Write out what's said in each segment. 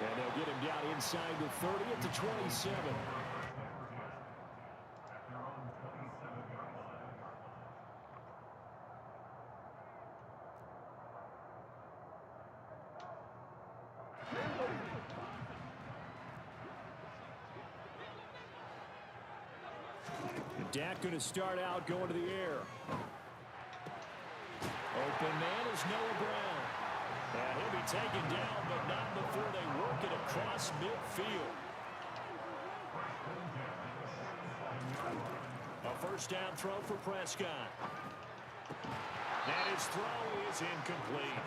And they'll get him down inside the 30 at the 27. Dak going to start out going to the air. Open man is Noah Brown. And he'll be taken down, but not before they work it across midfield. A first down throw for Prescott. And his throw is incomplete.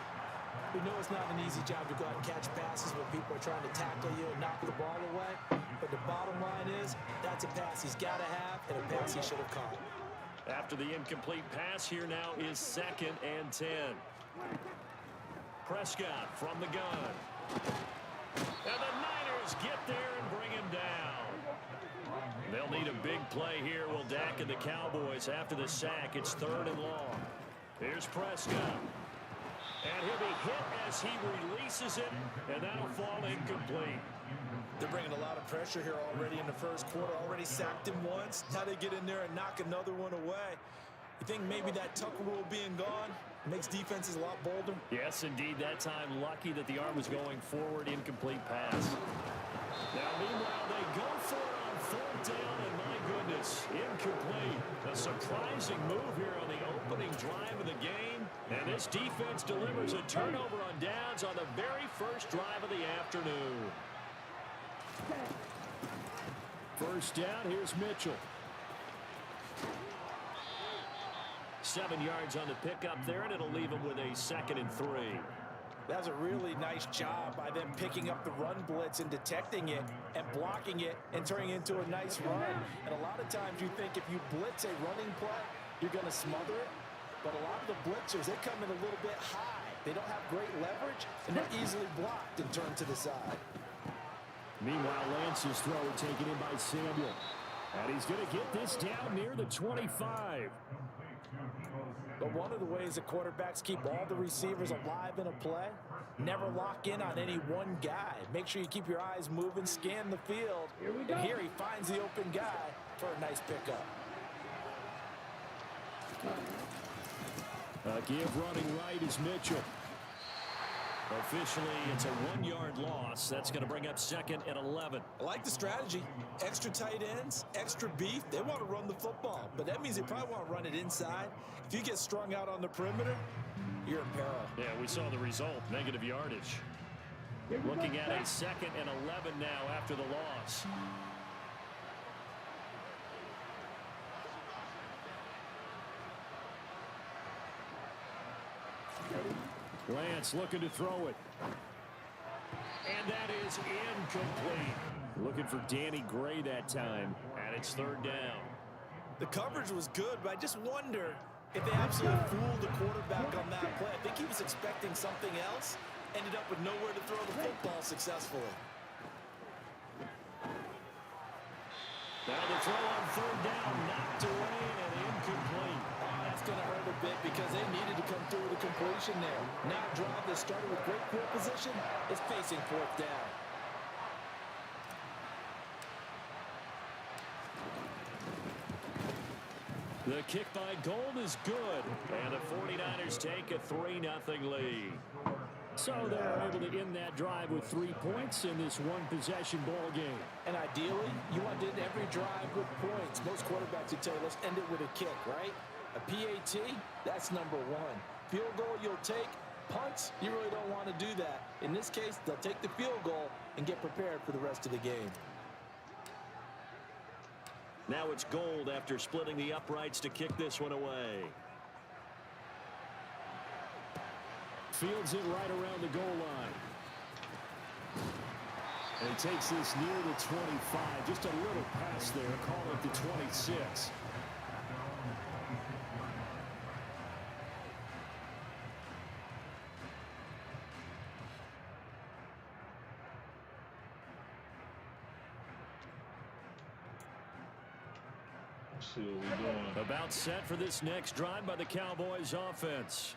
We know it's not an easy job to go out and catch passes when people are trying to tackle you and knock the ball away. But the bottom line is, that's a pass he's got to have and a pass he should have caught. After the incomplete pass, here now is 2nd and 10. Prescott from the gun. And the Niners get there and bring him down. They'll need a big play here, will Dak and the Cowboys. After the sack, it's 3rd and long. Here's Prescott. And he'll be hit as he releases it, and that'll fall incomplete. They're bringing a lot of pressure here already in the first quarter. Already sacked him once. Now they get in there and knock another one away. You think maybe that Tucker rule being gone makes defenses a lot bolder? Yes, indeed. That time, lucky that the arm was going forward. Incomplete pass. Now, meanwhile, they go for it on 4th down, and my goodness, incomplete. A surprising move here on the opening drive of the game. And this defense delivers a turnover on downs on the very first drive of the afternoon. First down, here's Mitchell. 7 yards on the pickup there, and it'll leave him with a 2nd and 3. That was a really nice job by them picking up the run blitz and detecting it and blocking it and turning it into a nice run. And a lot of times you think if you blitz a running play, you're going to smother it. But a lot of the blitzers, they come in a little bit high. They don't have great leverage, and they're easily blocked and turned to the side. Meanwhile, Lance's throw taken in by Samuel. And he's going to get this down near the 25. But one of the ways the quarterbacks keep all the receivers alive in a play, never lock in on any one guy. Make sure you keep your eyes moving, scan the field. And here he finds the open guy for a nice pickup. A give running right is Mitchell. Officially, it's a 1-yard loss. That's going to bring up 2nd and 11. I like the strategy. Extra tight ends, extra beef. They want to run the football, but that means they probably want to run it inside. If you get strung out on the perimeter, you're in peril. Yeah, we saw the result, negative yardage. Looking at a 2nd and 11 now after the loss. Lance looking to throw it. And that is incomplete. Looking for Danny Gray that time. And it's 3rd down. The coverage was good, but I just wonder if they absolutely fooled the quarterback on that play. I think he was expecting something else. Ended up with nowhere to throw the football successfully. Now the throw on 3rd down, knocked away and incomplete. Oh, that's going to hurt a bit because they needed to come through with a completion there. Now a drive that started with great field position is facing 4th down. The kick by Gold is good. And the 49ers take a 3-0 lead. So they're able to end that drive with 3 points in this one-possession ball game. And ideally, you want to end every drive with points. Most quarterbacks would tell you, let's end it with a kick, right? A PAT, that's number 1. Field goal you'll take. Punts, you really don't want to do that. In this case, they'll take the field goal and get prepared for the rest of the game. Now it's Gold after splitting the uprights to kick this one away. Fields it right around the goal line. And he takes this near the 25. Just a little pass there. Call it the 26. See what we're doing. About set for this next drive by the Cowboys offense.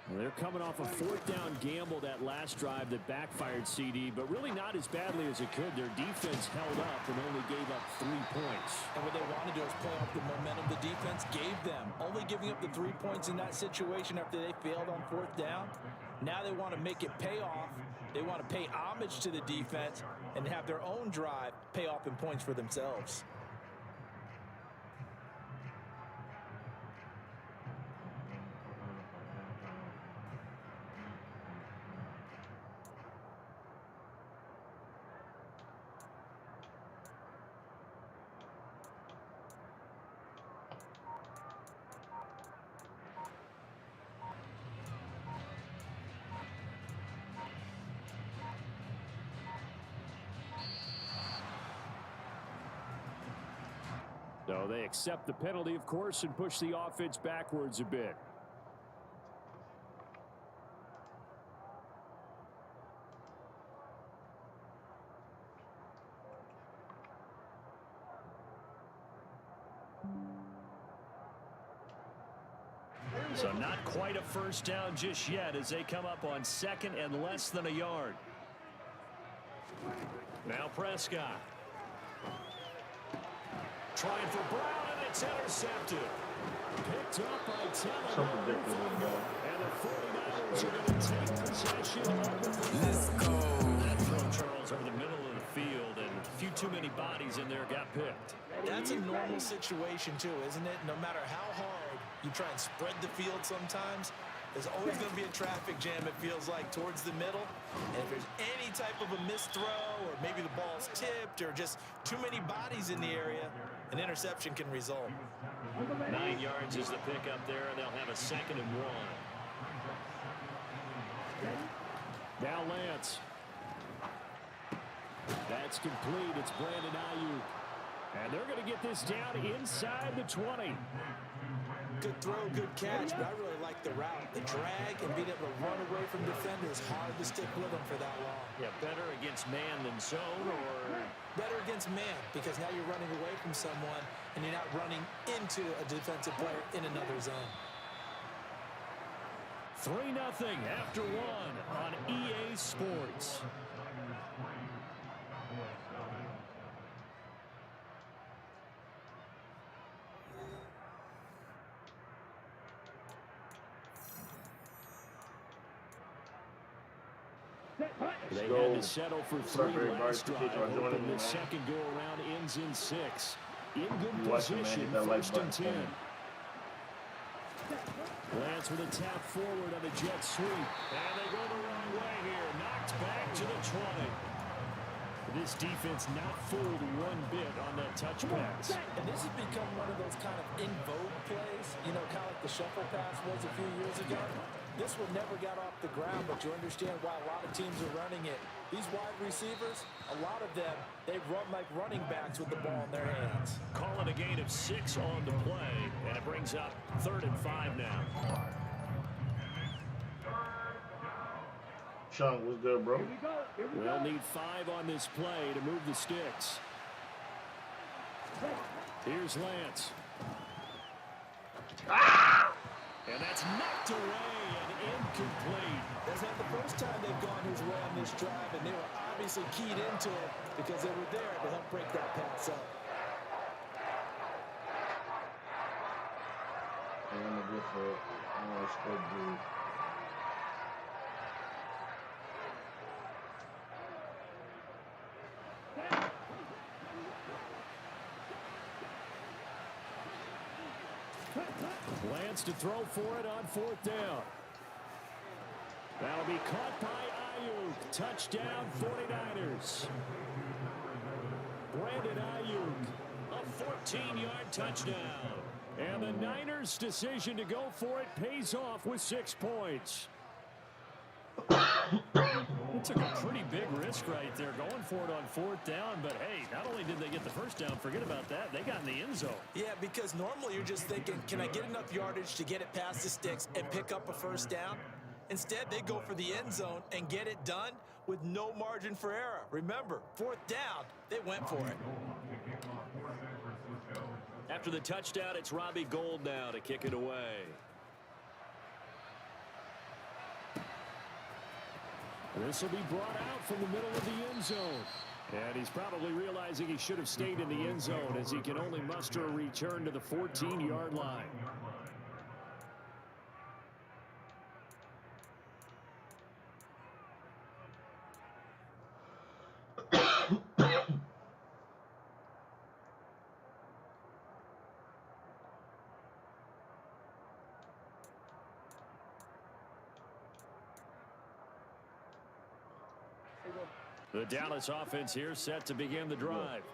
Well, they're coming off a fourth down gamble that last drive that backfired, CD, but really not as badly as it could. Their defense held up and only gave up 3 points. And what they want to do is play off the momentum the defense gave them. Only giving up the 3 points in that situation after they failed on fourth down. Now they want to make it pay off. They want to pay homage to the defense and have their own drive pay off in points for themselves. So they accept the penalty, of course, and push the offense backwards a bit. So not quite a first down just yet as they come up on second and less than a yard. Now Prescott. Trying for Brown, and it's intercepted. Picked up by Taylor. And the 49ers are going to take possession of the field. Let's go. That throw, Charles, over the middle of the field, and a few too many bodies in there got picked. That's a normal situation, too, isn't it? No matter how hard you try and spread the field sometimes, there's always going to be a traffic jam, it feels like, towards the middle. And if there's any type of a missed throw, or maybe the ball's tipped, or just too many bodies in the area, an interception can result. 9 yards is the pickup there, and they'll have a 2nd and 1. Now Lance. That's complete. It's Brandon Ayuk. And they're going to get this down inside the 20. Good throw, good catch, but I really like the route. The drag and being able to run away from defenders, hard to stick with them for that long. Yeah, better against man than zone, or? Better against man, because now you're running away from someone and you're not running into a defensive player in another zone. 3-0 after 1 on EA Sports. They had to settle for 3 last drive, hoping the second go-around ends in 6. In good position, 1st and 10. Lance with a tap forward on a jet sweep. And they go the wrong way here. Knocked back to the 20. This defense not fooled one bit on that touch pass. And this has become one of those kind of in vogue plays, you know, kind of like the shuffle pass was a few years ago. This one never got off the ground, but you understand why a lot of teams are running it. These wide receivers, a lot of them, they run like running backs with the ball in their hands. Call it a gain of 6 on the play, and it brings up 3rd and 5 now. Sean, what's good, bro? We'll need 5 on this play to move the sticks. Here's Lance. Ah! And that's knocked away and incomplete. That's not the first time they've gone his way on this drive, and they were obviously keyed into it because they were there to help break that pass up. I'm going to go for it. I'm going to spread dude. Lance to throw for it on 4th down. That'll be caught by Ayuk. Touchdown, 49ers. Brandon Ayuk, a 14-yard touchdown. And the Niners' decision to go for it pays off with 6 points. It took a pretty big risk right there going for it on 4th down, but hey, not only did they get the first down, forget about that, they got in the end zone. Yeah, because normally you're just thinking, can I get enough yardage to get it past the sticks and pick up a first down? Instead, they go for the end zone and get it done with no margin for error. Remember, 4th down, they went for it. After the touchdown, it's Robbie Gould now to kick it away. This will be brought out from the middle of the end zone. And he's probably realizing he should have stayed in the end zone as he can only muster a return to the 14-yard line. The Dallas offense here set to begin the drive.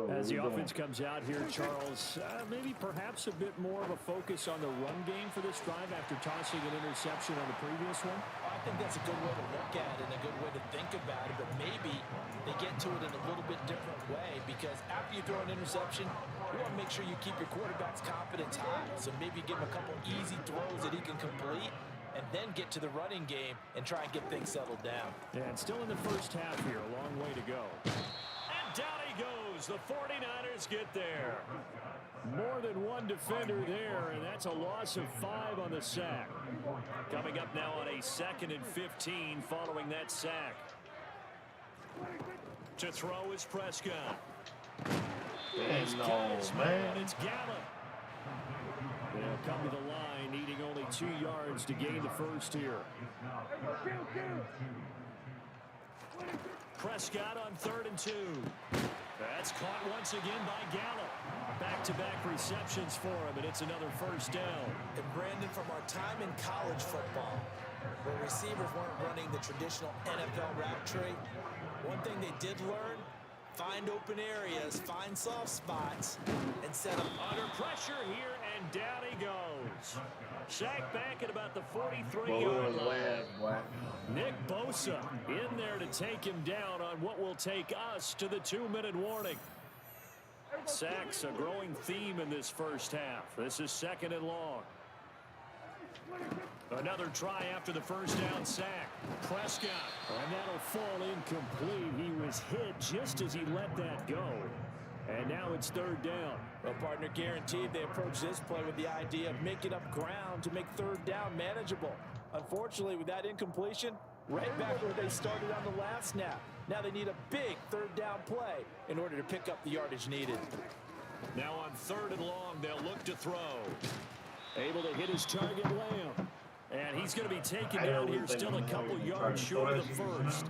As the offense comes out here, Charles, maybe perhaps a bit more of a focus on the run game for this drive after tossing an interception on the previous one? I think that's a good way to look at it and a good way to think about it, but maybe they get to it in a little bit different way because after you throw an interception, you want to make sure you keep your quarterback's confidence high. So maybe give him a couple easy throws that he can complete and then get to the running game and try and get things settled down. Yeah, and still in the first half here, a long way to go. And down he goes. The 49ers get there. More than one defender there, and that's a loss of 5 on the sack. Coming up now on a 2nd and 15 following that sack. To throw is Prescott. It's Gallup. They'll come to the line, needing only 2 yards to gain the first here. Prescott on 3rd and 2. That's caught once again by Gallup. Back-to-back receptions for him, and it's another first down. And Brandon, from our time in college football, where receivers weren't running the traditional NFL route tree, one thing they did learn: find open areas, find soft spots, and set them under pressure here, and down he goes. Sacked back at about the 43-yard line. Nick Bosa in there to take him down on what will take us to the 2-minute warning. Sacks a growing theme in this first half. This is 2nd and long. Another try after the first down sack. Prescott. And that'll fall incomplete. He was hit just as he let that go. And now it's 3rd down. Well, partner, guaranteed they approach this play with the idea of making up ground to make 3rd down manageable. Unfortunately, with that incompletion, right back where they started on the last snap. Now they need a big 3rd down play in order to pick up the yardage needed. Now on 3rd and long, they'll look to throw. Able to hit his target, Lamb. And he's going to be taken down here, still a couple yards short of the first.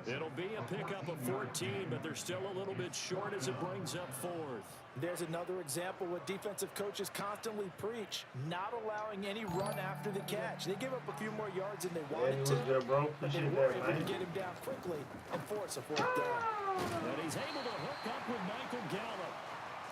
It'll be a pickup of 14, but they're still a little bit short as it brings up 4th. There's another example what defensive coaches constantly preach, not allowing any run after the catch. They give up a few more yards than they wanted to, but they were able to get him down quickly and force a 4th down. And he's able to hook up with Michael Gallup.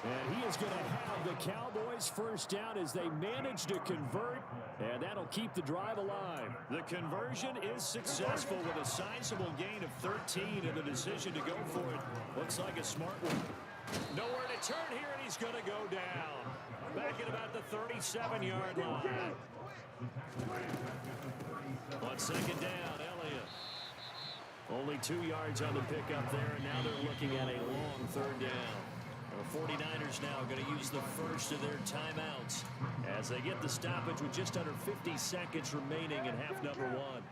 And he is going to have the Cowboys first down as they manage to convert, and that'll keep the drive alive. The conversion is successful with a sizable gain of 13, and the decision to go for it looks like a smart one. Nowhere to turn here, and he's going to go down. Back at about the 37-yard line. On 2nd down, Elliott. Only 2 yards on the pickup there, and now they're looking at a long 3rd down. The 49ers now going to use the first of their timeouts as they get the stoppage with just under 50 seconds remaining in half number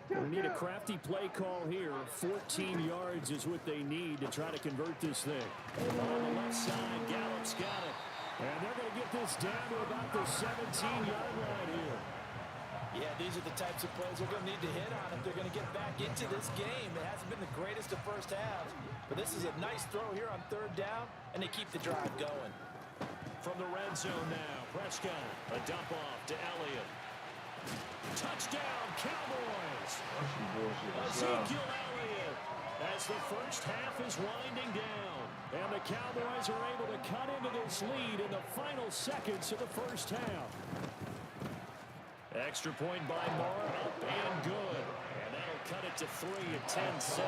1. They need a crafty play call here. 14 yards is what they need to try to convert this thing. On the left side, Gallup's got it. And they're going to get this down to about the 17-yard line here. Yeah, these are the types of plays they're going to need to hit on if they're going to get back into this game. It hasn't been the greatest of first halves, but this is a nice throw here on 3rd down, and they keep the drive going. From the red zone now, Prescott, a dump off to Elliott. Touchdown, Cowboys! Ezekiel Elliott as the first half is winding down, and the Cowboys are able to cut into this lead in the final seconds of the first half. Extra point by Moore, up and good. And that'll cut it to 3 at 10-7.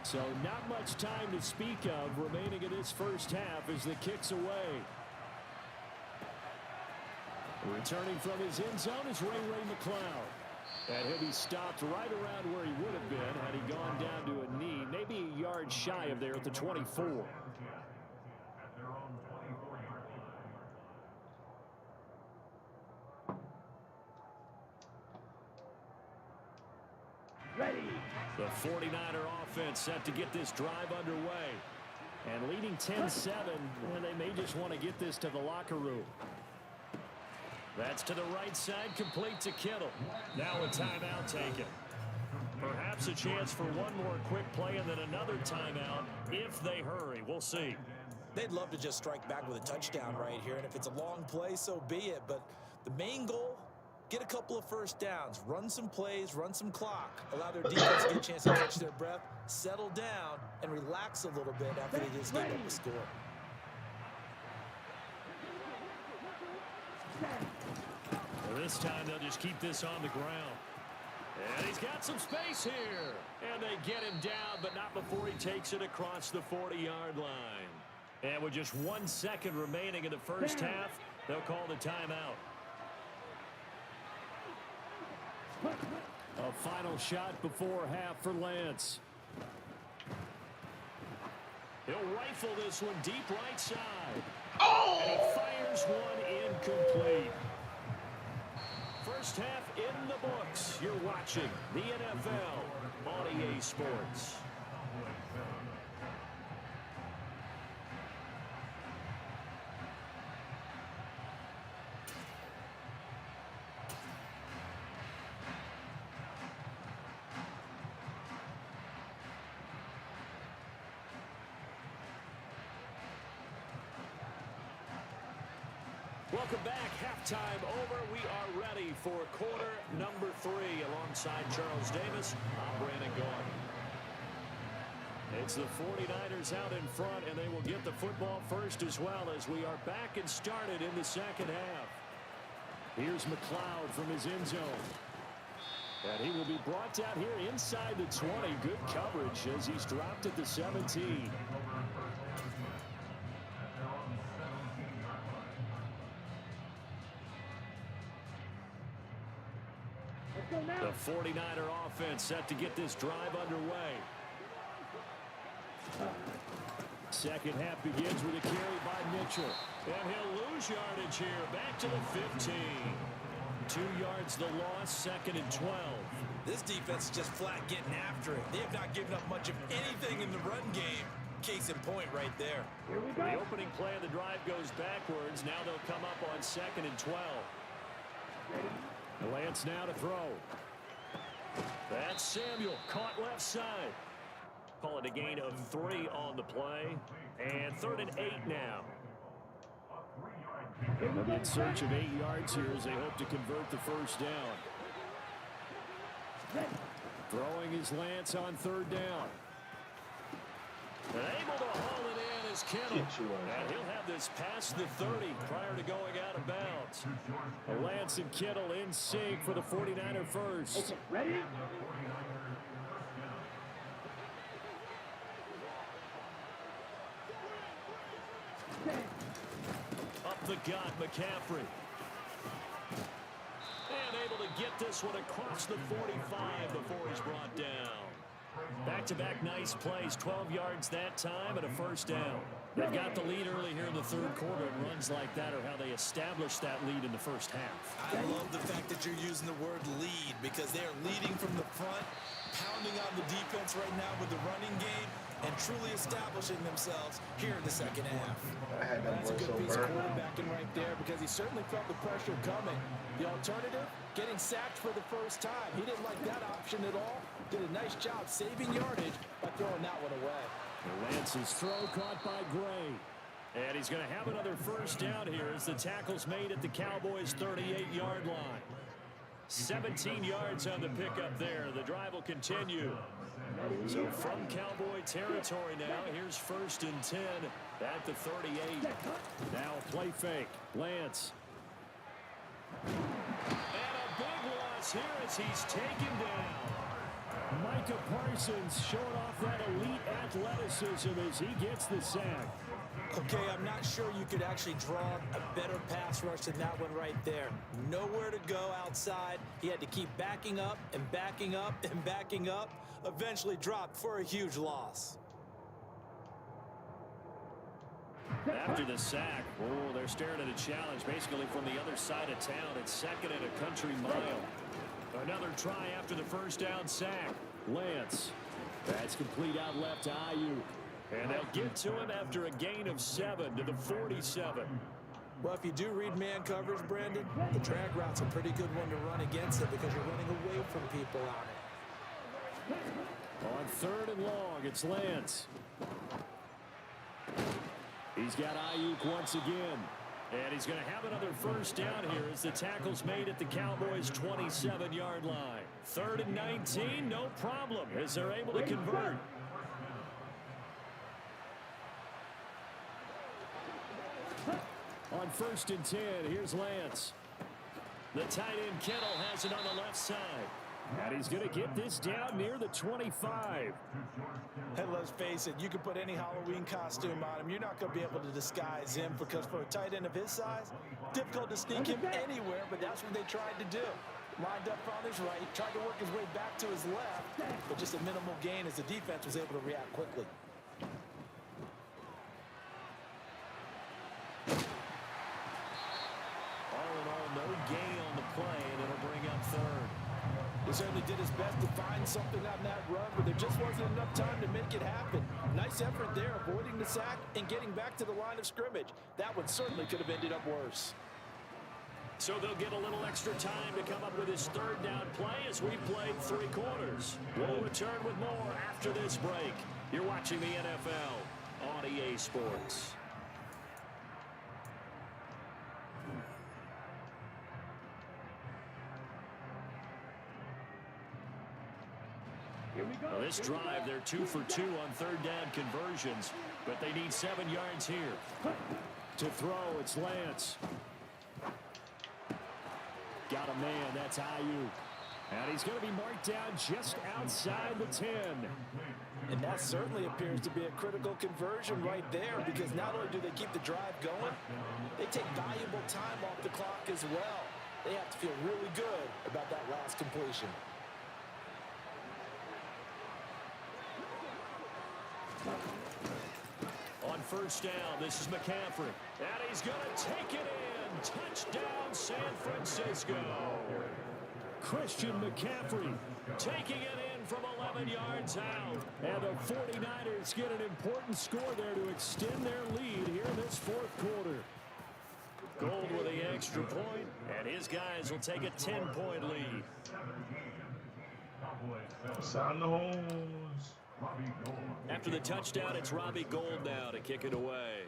So not much time to speak of remaining in this first half as the kick's away. Returning from his end zone is Ray McCloud. And he'll be stopped right around where he would have been had he gone down to a knee, maybe a yard shy of there at the 24. Ready. The 49er offense set to get this drive underway. And leading 10-7, and they may just want to get this to the locker room. That's to the right side, complete to Kittle. Now a timeout taken. Perhaps a chance for one more quick play and then another timeout if they hurry. We'll see. They'd love to just strike back with a touchdown right here, and if it's a long play, so be it. But the main goal, get a couple of first downs, run some plays, run some clock, allow their defense to get a chance to catch their breath, settle down, and relax a little bit after they just gave up the score. Well, this time they'll just keep this on the ground. And he's got some space here. And they get him down, but not before he takes it across the 40-yard line. And with just 1 second remaining in the first half, they'll call the timeout. A final shot before half for Lance. He'll rifle this one deep right side. Oh! And he fires one incomplete. First half in the books. You're watching the NFL on EA Sports. Welcome back. Halftime over. We are ready for quarter number 3 alongside Charles Davis. I'm Brandon Gordon. It's the 49ers out in front, and they will get the football first as well as we are back and started in the second half. Here's McLeod from his end zone. And he will be brought down here inside the 20. Good coverage as he's dropped at the 17. The 49er offense set to get this drive underway. Second half begins with a carry by Mitchell. And he'll lose yardage here. Back to the 15. 2 yards the loss, second and 12. This defense is just flat getting after it. They have not given up much of anything in the run game. Case in point right there. The opening play of the drive goes backwards. Now they'll come up on second and 12. Lance now to throw. That's Samuel, caught left side. Call it a gain of 3 on the play. And 3rd and 8 now. They'll be in search of 8 yards here as they hope to convert the first down. Throwing is Lance on 3rd down. And able to haul it in is Kittle. And he'll have this past the 30 prior to going out of bounds. Lance and Kittle in sync for the 49er first. Ready? Up the gut, McCaffrey. And able to get this one across the 45 before he's brought down. Back-to-back nice plays, 12 yards that time and a first down. They've got the lead early here in the 3rd quarter, and runs like that are how they establish that lead in the first half. I love the fact that you're using the word lead because they are leading from the front, pounding on the defense right now with the running game, and truly establishing themselves here in the second half. That's a good piece of quarterbacking right there because he certainly felt the pressure coming. The alternative, getting sacked for the first time. He didn't like that option at all. Did a nice job saving yardage by throwing that one away. Lance's throw caught by Gray. And he's going to have another first down here as the tackle's made at the Cowboys' 38-yard line. 17 yards on the pickup there. The drive will continue. So from Cowboy territory now, here's 1st and 10 at the 38. Now a play fake. Lance. And a big loss here as he's taken down. Micah Parsons showing off that elite athleticism as he gets the sack. Okay, I'm not sure you could actually draw a better pass rush than that one right there. Nowhere to go outside. He had to keep backing up and backing up and backing up. Eventually dropped for a huge loss. After the sack, oh, they're staring at a challenge basically from the other side of town. It's second and a country mile. Another try after the first down sack. Lance. That's complete out left to Ayuk. And they'll get to him after a gain of 7 to the 47. Well, if you do read man coverage, Brandon, the drag route's a pretty good one to run against it because you're running away from people on it. On third and long, it's Lance. He's got Ayuk once again. And he's going to have another first down here as the tackle's made at the Cowboys' 27-yard line. Third and 19, no problem as they're able to convert. On first and 10, here's Lance. The tight end Kittle has it on the left side. And he's going to get this down near the 25. And let's face it, you can put any Halloween costume on him. You're not going to be able to disguise him because for a tight end of his size, difficult to sneak him anywhere, but that's what they tried to do. Lined up on his right, tried to work his way back to his left, but just a minimal gain as the defense was able to react quickly. All in all, no gain on the play, and it'll bring up third. He certainly did his best to find something on that run, but there just wasn't enough time to make it happen. Nice effort there, avoiding the sack and getting back to the line of scrimmage. That one certainly could have ended up worse. So they'll get a little extra time to come up with his third down play as we played 3 quarters. We'll return with more after this break. You're watching the NFL on EA Sports. Well, this drive, they're 2 for 2 on third down conversions, but they need 7 yards here. To throw, it's Lance. Got a man, that's Ayuk. And he's going to be marked down just outside the 10. And that certainly appears to be a critical conversion right there because not only do they keep the drive going, they take valuable time off the clock as well. They have to feel really good about that last completion. On first down, this is McCaffrey. And he's going to take it in. Touchdown, San Francisco. Christian McCaffrey taking it in from 11 yards out. And the 49ers get an important score there to extend their lead here in this fourth quarter. Gold with the extra point, and his guys will take a 10-point lead. Sound the horns. After the touchdown, it's Robbie Gould now to kick it away.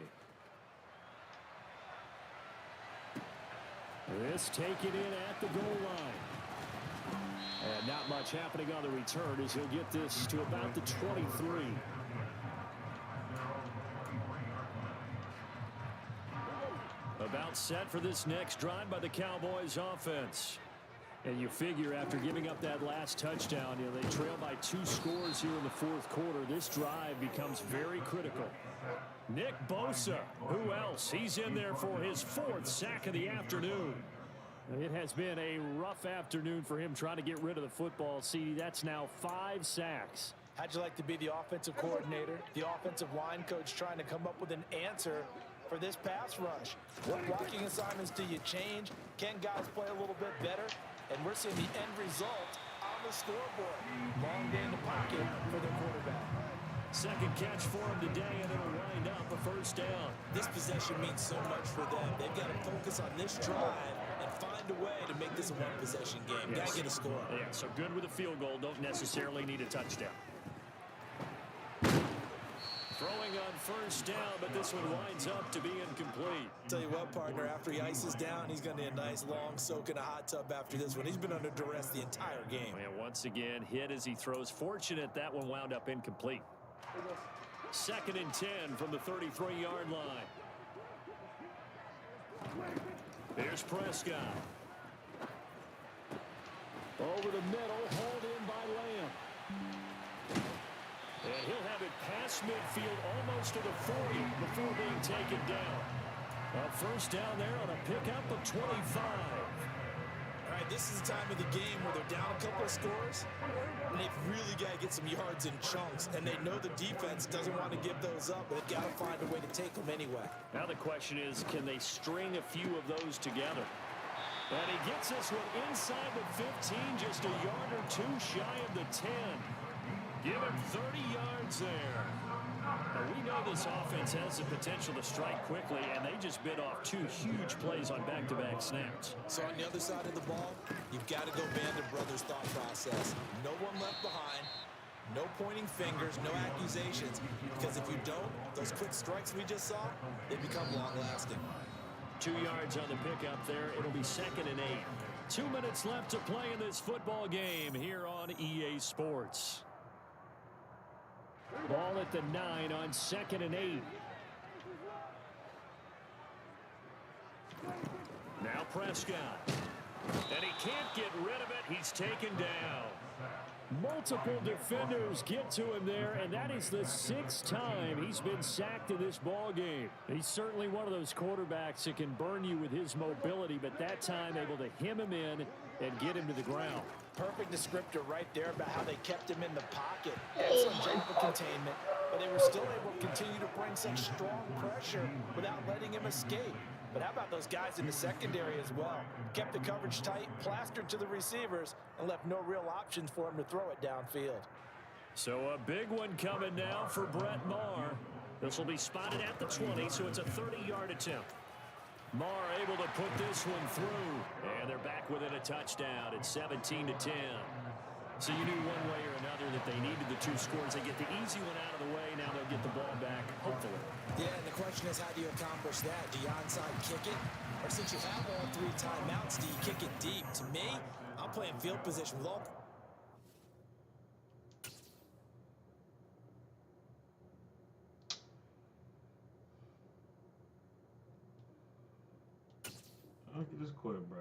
This taken in at the goal line. And not much happening on the return as he'll get this to about the 23. About set for this next drive by the Cowboys offense. And you figure after giving up that last touchdown, they trail by 2 scores here in the fourth quarter. This drive becomes very critical. Nick Bosa, who else? He's in there for his 4th sack of the afternoon. It has been a rough afternoon for him trying to get rid of the football. See, that's now 5 sacks. How'd you like to be the offensive coordinator, the offensive line coach trying to come up with an answer for this pass rush? What blocking assignments do you change? Can guys play a little bit better? And we're seeing the end result on the scoreboard. Long day in the pocket for the quarterback. Second catch for him today, and it'll wind up a first down. This possession means so much for them. They've got to focus on this drive and find a way to make this a one-possession game. Yes. Got to get a score. Yeah, so good with a field goal. Don't necessarily need a touchdown. Throwing on first down, but this one winds up to be incomplete. Tell you what, partner, after he ices down, he's going to need a nice long soak in a hot tub after this one. He's been under duress the entire game. And once again, hit as he throws. Fortunate that one wound up incomplete. Second and 10 from the 33-yard line. Here's Prescott. Over the middle, hauled in by Lamb. And he'll have it past midfield almost to the 40 before being taken down. A first down there on a pickup of 25. All right, this is the time of the game where they're down a couple of scores, and they've really got to get some yards in chunks, and they know the defense doesn't want to give those up, but they've got to find a way to take them anyway. Now the question is, can they string a few of those together? And he gets this one inside the 15, just a yard or two shy of the 10. Give him 30 yards there. Now we know this offense has the potential to strike quickly, and they just bit off two huge plays on back-to-back snaps. So on the other side of the ball, you've got to go Band of Brothers thought process. No one left behind, no pointing fingers, no accusations, because if you don't, those quick strikes we just saw, they become long-lasting. 2 yards on the pickup there. It'll be 2nd and 8. 2 minutes left to play in this football game here on EA Sports. Ball at the 9 on 2nd and 8. Now Prescott. And he can't get rid of it. He's taken down. Multiple defenders get to him there, and that is the 6th time he's been sacked in this ball game. He's certainly one of those quarterbacks that can burn you with his mobility, but that time able to hem him in and get him to the ground. Perfect descriptor right there about how they kept him in the pocket. Excellent job of containment, but they were still able to continue to bring such strong pressure without letting him escape. But how about those guys in the secondary as well? Kept the coverage tight, plastered to the receivers, and left no real options for him to throw it downfield. So a big one coming now for Brett Maher. This will be spotted at the 20, so it's a 30-yard attempt. Maher able to put this one through, and they're back within a touchdown at 17-10. So you knew one way or another that they needed the 2 scores. They get the easy one out of the way. Now they'll get the ball back, hopefully. Yeah, and the question is, how do you accomplish that? Do you onside kick it? Or since you have all 3 timeouts, do you kick it deep? To me, I'm playing field position with all. I can just quit, bro.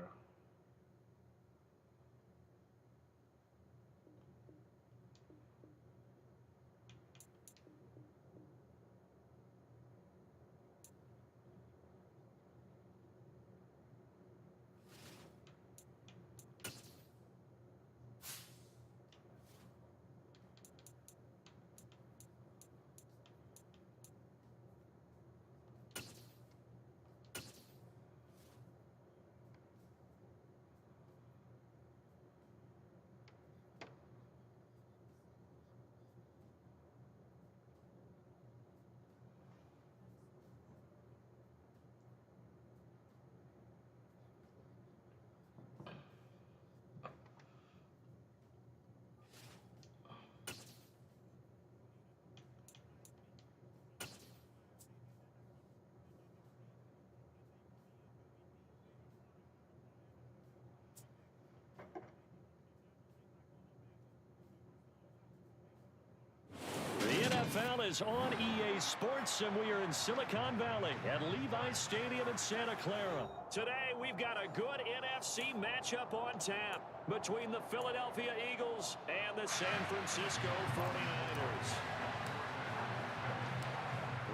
NFL is on EA Sports, and we are in Silicon Valley at Levi's Stadium in Santa Clara. Today, we've got a good NFC matchup on tap between the Philadelphia Eagles and the San Francisco 49ers.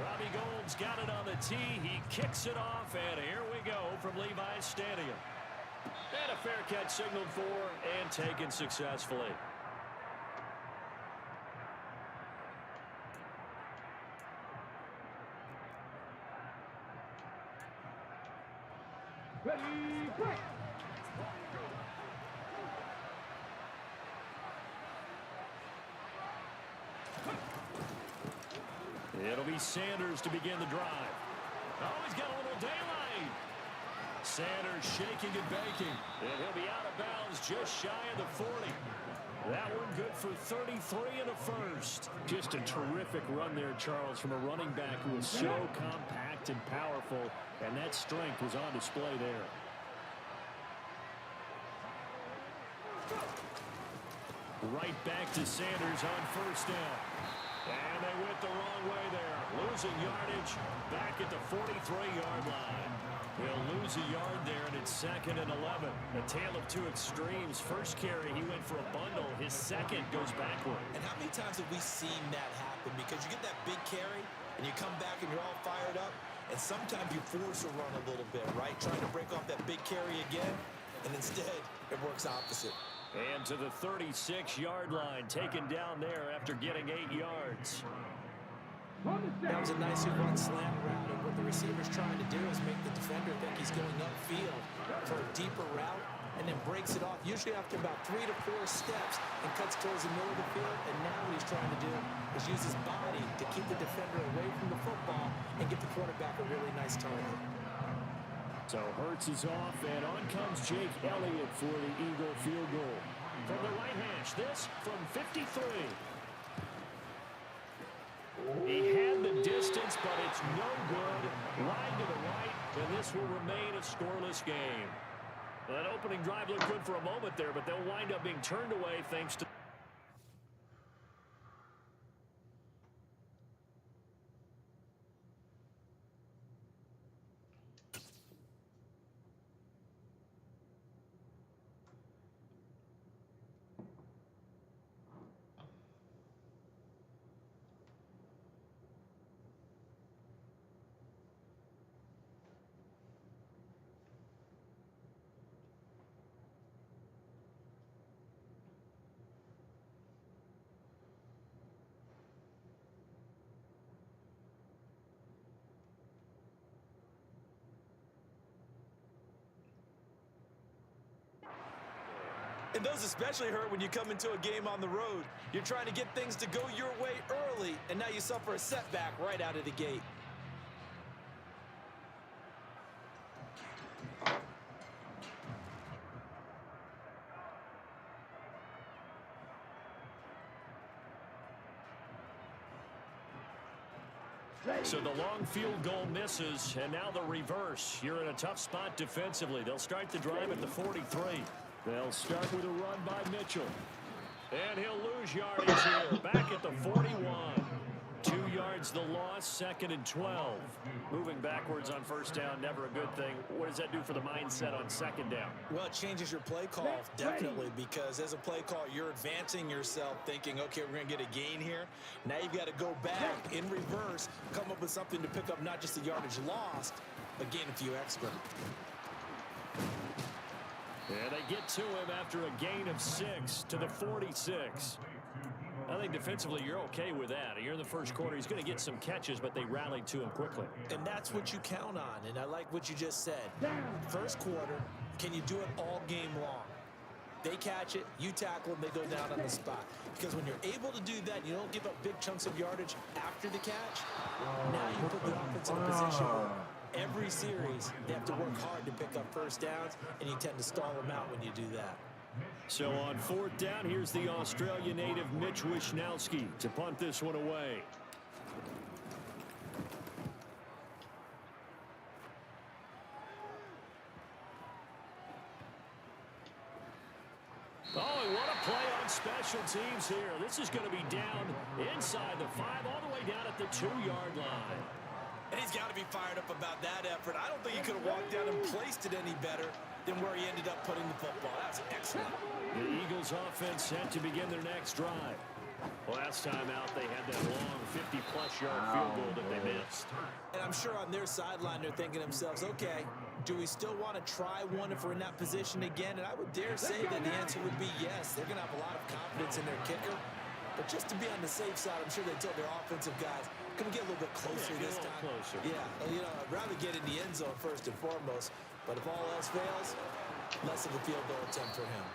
Robbie Gould's got it on the tee. He kicks it off, and here we go from Levi's Stadium. And a fair catch signaled for and taken successfully. Ready, break. It'll be Sanders to begin the drive. Oh, he's got a little daylight. Sanders shaking and baking. And he'll be out of bounds just shy of the 40. That one good for 33 and a first. Just a terrific run there, Charles, from a running back who is so compact and powerful, and that strength was on display there. Right back to Sanders on first down. And they went the wrong way there. Losing yardage back at the 43-yard line. He'll lose a yard there, and it's 2nd and 11. A tale of two extremes. First carry, he went for a bundle. His second goes backward. And how many times have we seen that happen? happen because you get that big carry and you come back and you're all fired up, and sometimes you force a run a little bit, right? Trying to break off that big carry again, and instead it works opposite. And to the 36-yard line, taken down there after getting 8 yards. That was a nicely run slant route, and what the receiver's trying to do is make the defender think he's going upfield for a deeper route, and then breaks it off, usually after about 3 to 4 steps, and cuts towards the middle of the field. And now what he's trying to do is use his body to keep the defender away from the football and get the quarterback a really nice target. So Hurts is off, and on comes Jake Elliott for the Eagle field goal. From the right hash, this from 53. He had the distance, but it's no good. Wide to the right, and this will remain a scoreless game. That opening drive looked good for a moment there, but they'll wind up being turned away thanks to... And those especially hurt when you come into a game on the road. You're trying to get things to go your way early, and now you suffer a setback right out of the gate. So the long field goal misses, and now the reverse. You're in a tough spot defensively. They'll start the drive at the 43. They'll start with a run by Mitchell. And he'll lose yardage here. Back at the 41. 2 yards the loss, 2nd and 12. Moving backwards on first down, never a good thing. What does that do for the mindset on 2nd down? Well, it changes your play call, definitely, because as a play call, you're advancing yourself thinking, okay, we're going to get a gain here. Now you've got to go back in reverse, come up with something to pick up not just the yardage lost, but gain a few extra. And they get to him after a gain of 6 to the 46. I think defensively you're okay with that. You're in the first quarter. He's going to get some catches, but they rallied to him quickly. And that's what you count on, and I like what you just said. First quarter, can you do it all game long? They catch it, you tackle them, they go down on the spot. Because when you're able to do that, you don't give up big chunks of yardage after the catch. Now you put the offense in a position where every series they have to work hard to pick up first downs, and you tend to stall them out when you do that. So on 4th down, here's the Australia native Mitch Wishnowsky to punt this one away. Oh, and what a play on special teams here. This is going to be down inside the 5, all the way down at the 2-yard line. And he's got to be fired up about that effort. I don't think he could have walked down and placed it any better than where he ended up putting the football. That's excellent. The Eagles offense set to begin their next drive. Last time out, they had that long 50-plus yard field goal that they missed. And I'm sure on their sideline, they're thinking to themselves, okay, do we still want to try one if we're in that position again? And I would dare say that the answer would be yes. They're going to have a lot of confidence in their kicker. But just to be on the safe side, I'm sure they told their offensive guys, can we get a little bit closer this time? Closer. Yeah, you know, I'd rather get in the end zone first and foremost. But if all else fails, less of a field goal attempt for him.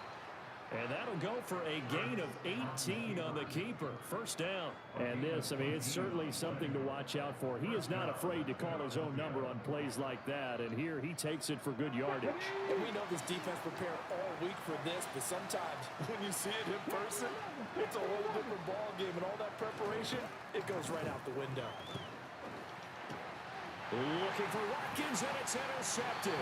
And that'll go for a gain of 18 on the keeper. First down. And this, I mean, it's certainly something to watch out for. He is not afraid to call his own number on plays like that. And here he takes it for good yardage. And we know this defense prepared all week for this, but sometimes when you see it in person, it's a whole different ball game. And all that preparation, it goes right out the window. Looking for Watkins, and it's intercepted.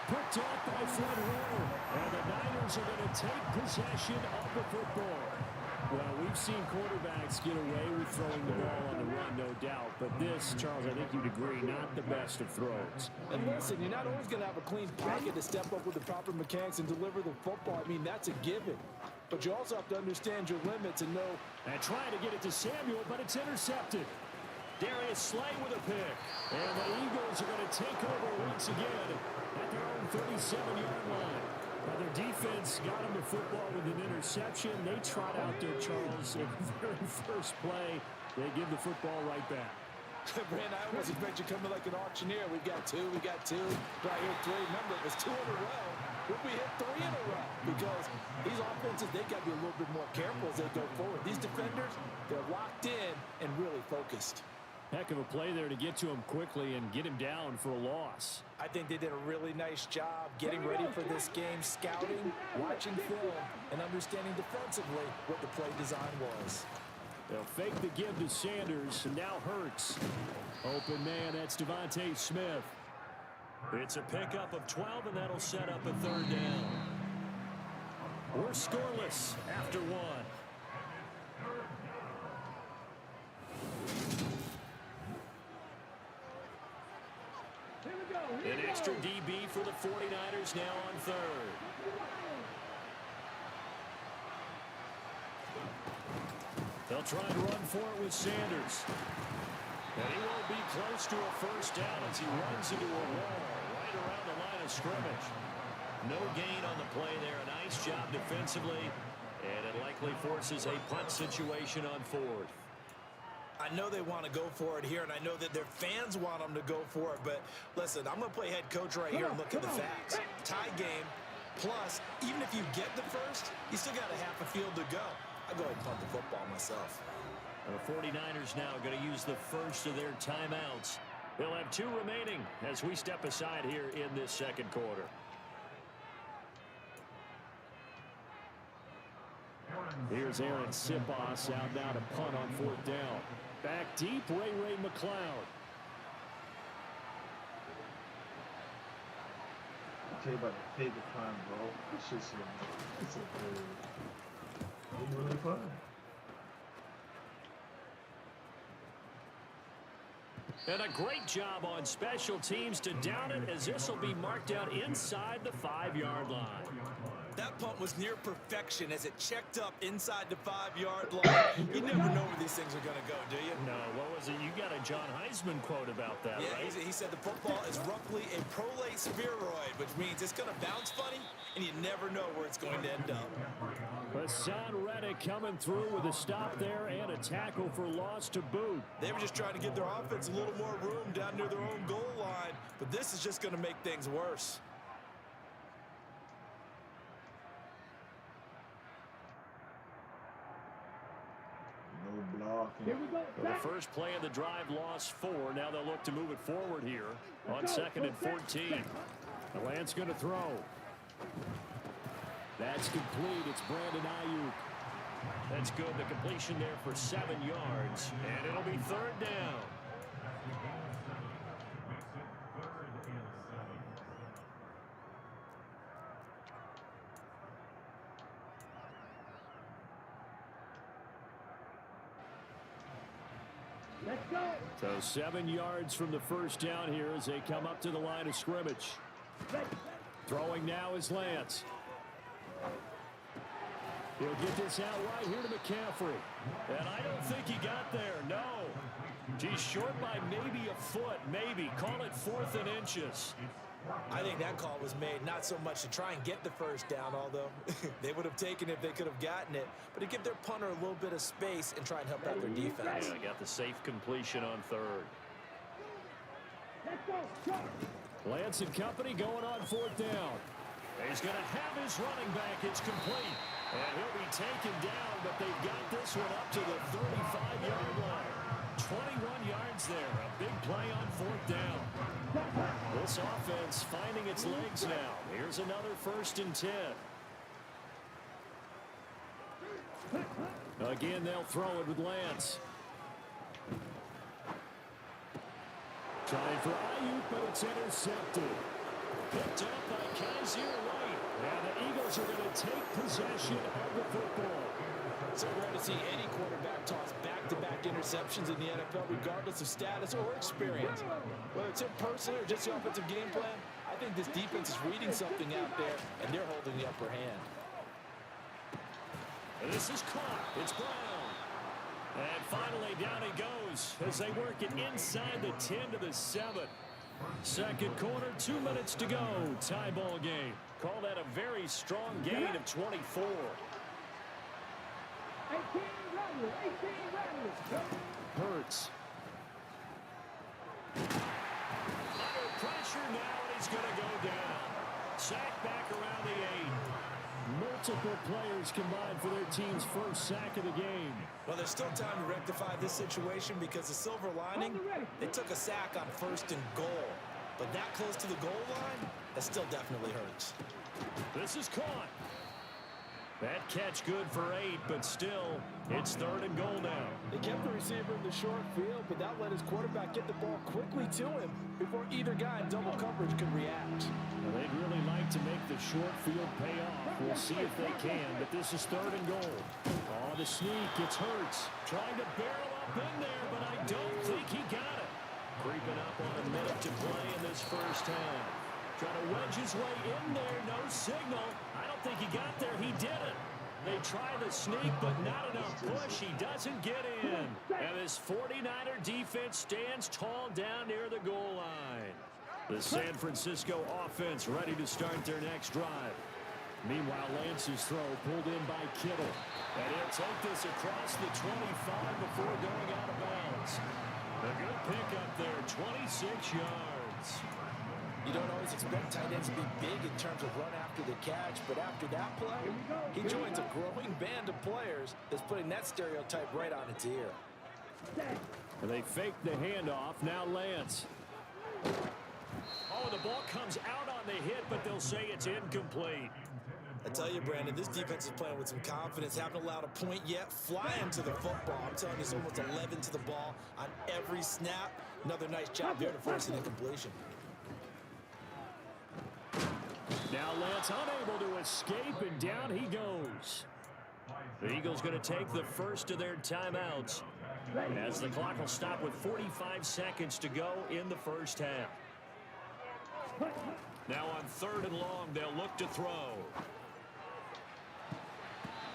Picked off by Fred Warner. And the Niners are going to take possession of the football. Well, we've seen quarterbacks get away with throwing the ball on the run, no doubt. But this, Charles, I think you'd agree, not the best of throws. And listen, you're not always going to have a clean pocket to step up with the proper mechanics and deliver the football. I mean, that's a given. but you also have to understand your limits and know. And trying to get it to Samuel, but it's intercepted. Darius Slay with a pick. And the Eagles are going to take over once again at their own 37-yard line. Now, their defense got them the football with an interception. They trot out there, Charles, in the very first play. They give the football right back. Brand, I almost expect you coming like an auctioneer. We got two. Do I hear three? Remember, it was 2 in a row. Would we hit 3 in a row? Because these offenses, they got to be a little bit more careful as they go forward. These defenders, they're locked in and really focused. Heck of a play there to get to him quickly and get him down for a loss. I think they did a really nice job getting ready for this game, scouting, watching film, and understanding defensively what the play design was. They'll fake the give to Sanders, and now Hurts. Open man, that's Devontae Smith. It's a pickup of 12, and that'll set up a 3rd down. We're scoreless after 1. An extra DB for the 49ers now on 3rd. They'll try and run for it with Sanders. And he won't be close to a 1st down as he runs into a wall right around the line of scrimmage. No gain on the play there. A nice job defensively. And it likely forces a punt situation on 4th. I know they want to go for it here, and I know that their fans want them to go for it. But listen, I'm going to play head coach right here and look at the facts. Tie game, plus, even if you get the first, you still got a half a field to go. I'll go ahead and punt the football myself. The 49ers now going to use the first of their timeouts. They'll have 2 remaining as we step aside here in this 2nd quarter. Here's Aaron Sipos out now to punt on 4th down. Back deep, Ray McLeod. I'll tell you about the favorite time, bro. It's just it's really fun. And a great job on special teams to down it, as this will be marked out inside the 5-yard line. That punt was near perfection as it checked up inside the 5-yard line. You never know where these things are going to go, do you? No, what was it? You got a John Heisman quote about that, yeah, right? He said the football is roughly a prolate spheroid, which means it's going to bounce funny, and you never know where it's going to end up. Hassan Reddick coming through with a stop there and a tackle for loss to boot. They were just trying to give their offense a little more room down near their own goal line, but this is just going to make things worse. Here we go. Well, the first play of the drive lost 4. Now they'll look to move it forward here on 2nd and 14. The Lance going to throw. That's complete. It's Brandon Ayuk. That's good. The completion there for 7 yards. And it'll be 3rd down. So 7 yards from the first down here as they come up to the line of scrimmage. Throwing now is Lance. He'll get this out right here to McCaffrey. And I don't think he got there, no. He's short by maybe a foot, maybe. Call it 4th and inches. I think that call was made not so much to try and get the first down, although they would have taken it if they could have gotten it, but to give their punter a little bit of space and try and help out their defense. Yeah, got the safe completion on 3rd. Lance and company going on 4th down. He's going to have his running back. It's complete. And he'll be taken down, but they've got this one up to the 35-yard line. 21 yards there. A big play on 4th down. This offense finding its legs now. Here's another 1st and 10. Again, they'll throw it with Lance. Trying for Ayuk, but it's intercepted. Picked up by Kaiser White. And the Eagles are going to take possession of the football. So rare to see any quarterback toss back-to-back interceptions in the NFL, regardless of status or experience. Whether it's in person or just the offensive game plan, I think this defense is reading something out there, and they're holding the upper hand. And this is caught. It's Brown. And finally, down he goes as they work it inside the 10 to the 7. Second quarter, 2 minutes to go. Tie ball game. Call that a very strong gain of 24. 18 runners. Hurts. Under pressure now, and he's going to go down. Sack back around the 8. Multiple players combined for their team's first sack of the game. Well, there's still time to rectify this situation because the silver lining, they took a sack on 1st and goal. But that close to the goal line, that still definitely hurts. This is caught. That catch good for 8, but still, it's 3rd and goal now. They kept the receiver in the short field, but that let his quarterback get the ball quickly to him before either guy in double coverage could react. Well, they'd really like to make the short field pay off. We'll see if they can, but this is 3rd and goal. Oh, the sneak, it's Hurts. Trying to barrel up in there, but I don't think he got it. Creeping up on a minute to play in this first half. Trying to wedge his way in there, no signal. I don't think he got there, he didn't. They try the sneak, but not enough push. He doesn't get in. And this 49er defense stands tall down near the goal line. The San Francisco offense ready to start their next drive. Meanwhile, Lance's throw pulled in by Kittle. And he'll take this across the 25 before going out of bounds. A good pickup there, 26 yards. You don't always expect tight ends to be big in terms of run after the catch, but after that play, he joins a growing band of players that's putting that stereotype right on its ear. And they fake the handoff. Now Lance. Oh, the ball comes out on the hit, but they'll say it's incomplete. I tell you, Brandon, this defense is playing with some confidence. Haven't allowed a point yet. Flying to the football. I'm telling you, it's almost 11 to the ball on every snap. Another nice job there to force an incompletion. Now Lance unable to escape, and down he goes. The Eagles going to take the first of their timeouts as the clock will stop with 45 seconds to go in the first half. Now on 3rd and long, they'll look to throw.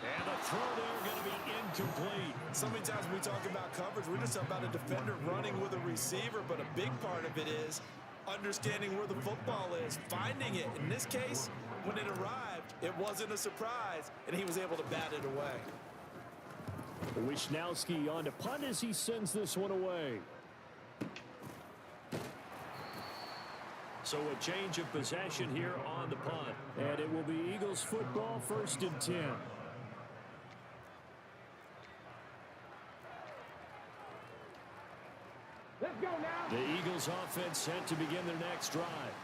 And the throw there going to be incomplete. So many times when we talk about coverage, we're just talking about a defender running with a receiver, but a big part of it is understanding where the football is, finding it. In this case, when it arrived, it wasn't a surprise, and he was able to bat it away. Wisnowski on to punt as he sends this one away. So a change of possession here on the punt. And it will be Eagles football, 1st and 10. Let's go now. The Eagles offense set to begin their next drive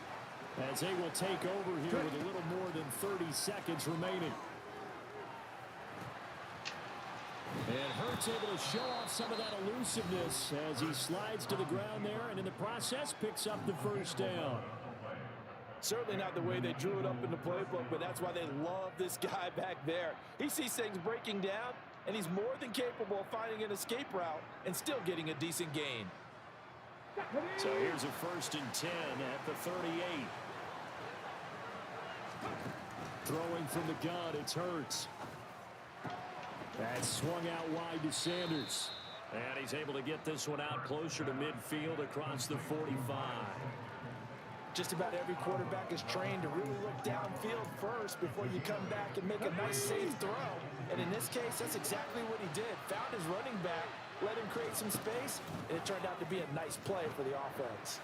as they will take over here with a little more than 30 seconds remaining. And Hurts able to show off some of that elusiveness as he slides to the ground there and in the process picks up the first down. Certainly not the way they drew it up in the playbook, but that's why they love this guy back there. He sees things breaking down, and he's more than capable of finding an escape route and still getting a decent gain. So here's a 1st and 10 at the 38. Throwing from the gun, it's Hurts. That's swung out wide to Sanders. And he's able to get this one out closer to midfield across the 45. Just about every quarterback is trained to really look downfield first before you come back and make a nice safe throw. And in this case, that's exactly what he did. Found his running back, let him create some space, and it turned out to be a nice play for the offense.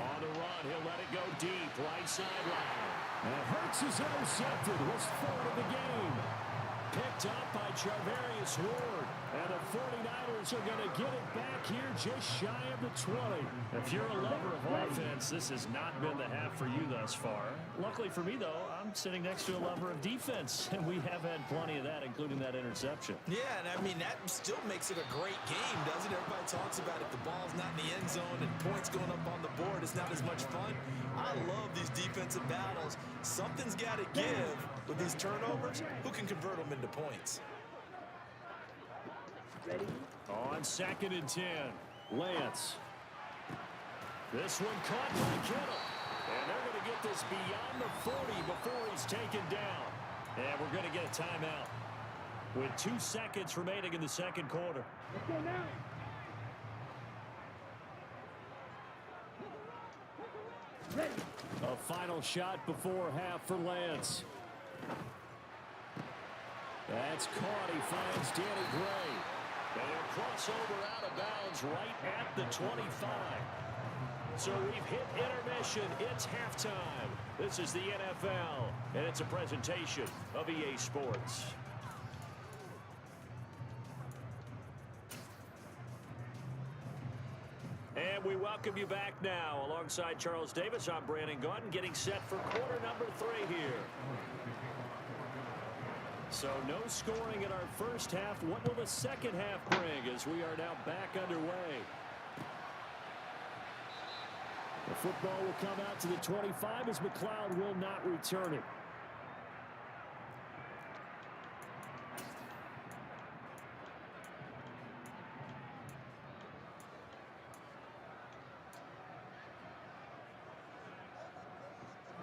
On the run, he'll let it go deep, right sideline. And Hurts is intercepted. His 4th of the game. Picked up by Charvarius Ward. And the 49ers are going to get it back here just shy of the 20. If you're a lover of offense, this has not been the half for you thus far. Luckily for me, though, I'm sitting next to a lover of defense, and we have had plenty of that, including that interception. Yeah, and I mean, that still makes it a great game, doesn't it? Everybody talks about if the ball's not in the end zone and points going up on the board, it's not as much fun. I love these defensive battles. Something's got to give with these turnovers. Who can convert them into points? Ready? On 2nd and 10, Lance. This one caught by Kittle. And they're going to get this beyond the 40 before he's taken down. And we're going to get a timeout with 2 seconds remaining in the second quarter. Let's go now. Ready. A final shot before half for Lance. That's caught. He finds Danny Gray. And a crossover out of bounds right at the 25. So we've hit intermission. It's halftime. This is the NFL, and it's a presentation of EA Sports. And we welcome you back now. Alongside Charles Davis, I'm Brandon Gaudin, getting set for quarter number 3 here. So no scoring in our first half. What will the second half bring as we are now back underway? The football will come out to the 25 as McLeod will not return it.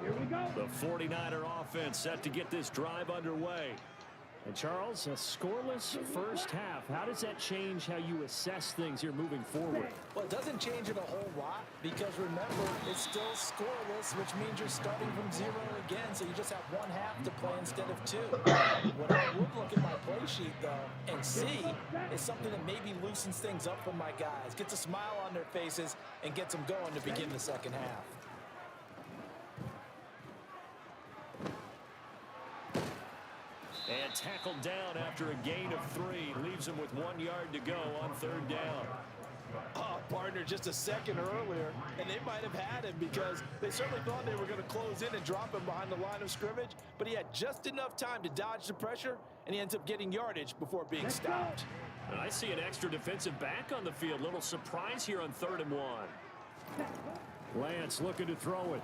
Here we go. The 49er offense set to get this drive underway. And Charles, a scoreless first half. How does that change how you assess things here moving forward? Well, it doesn't change it a whole lot because remember, it's still scoreless, which means you're starting from 0 again, so you just have 1 half to play instead of 2. What I would look at my play sheet, though, and see is something that maybe loosens things up for my guys, gets a smile on their faces, and gets them going to begin the second half. And tackled down after a gain of 3. Leaves him with 1 yard to go on 3rd down. Oh, partner, just a second earlier, and they might have had him because they certainly thought they were going to close in and drop him behind the line of scrimmage, but he had just enough time to dodge the pressure, and he ends up getting yardage before being stopped. And I see an extra defensive back on the field. Little surprise here on 3rd and 1. Lance looking to throw it.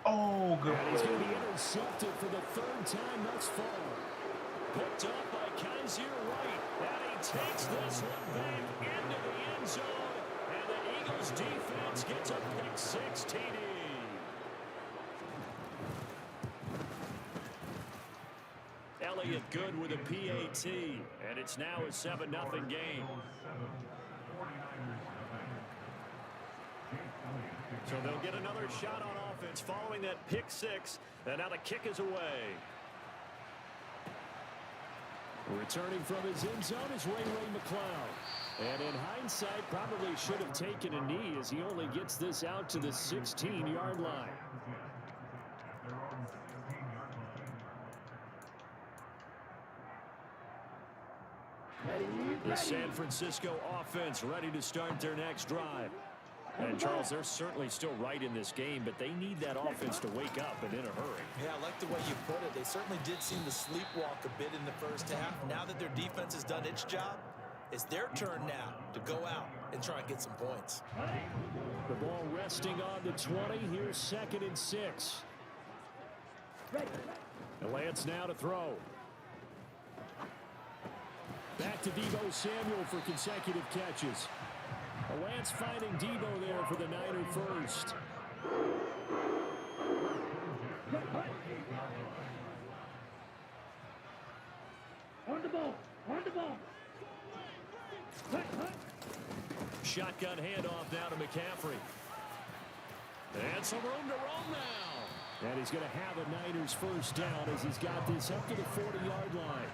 Oh, good And he's play. going to be intercepted for the 3rd time thus far. Picked up by Kaiser White. And he takes this one back into the end zone. And the Eagles defense gets a pick 6 TD. Elliott good with a PAT. And it's now a 7-0 game. So they'll get another shot on offense following that pick 6. And now the kick is away. Returning from his end zone is Ray McLeod. And in hindsight, probably should have taken a knee as he only gets this out to the 16-yard line. The San Francisco offense ready to start their next drive. And, Charles, they're certainly still right in this game, but they need that offense to wake up and in a hurry. Yeah, I like the way you put it. They certainly did seem to sleepwalk a bit in the first half. Now that their defense has done its job, it's their turn now to go out and try and get some points. The ball resting on the 20. Here's 2nd and 6. And Lance now to throw. Back to Deebo Samuel for consecutive catches. Lance finding Deebo there for the Niner first. On the ball. On the ball. Shotgun handoff now to McCaffrey. And some room to roam now. And he's going to have a Niners first down as he's got this up to the 40-yard line.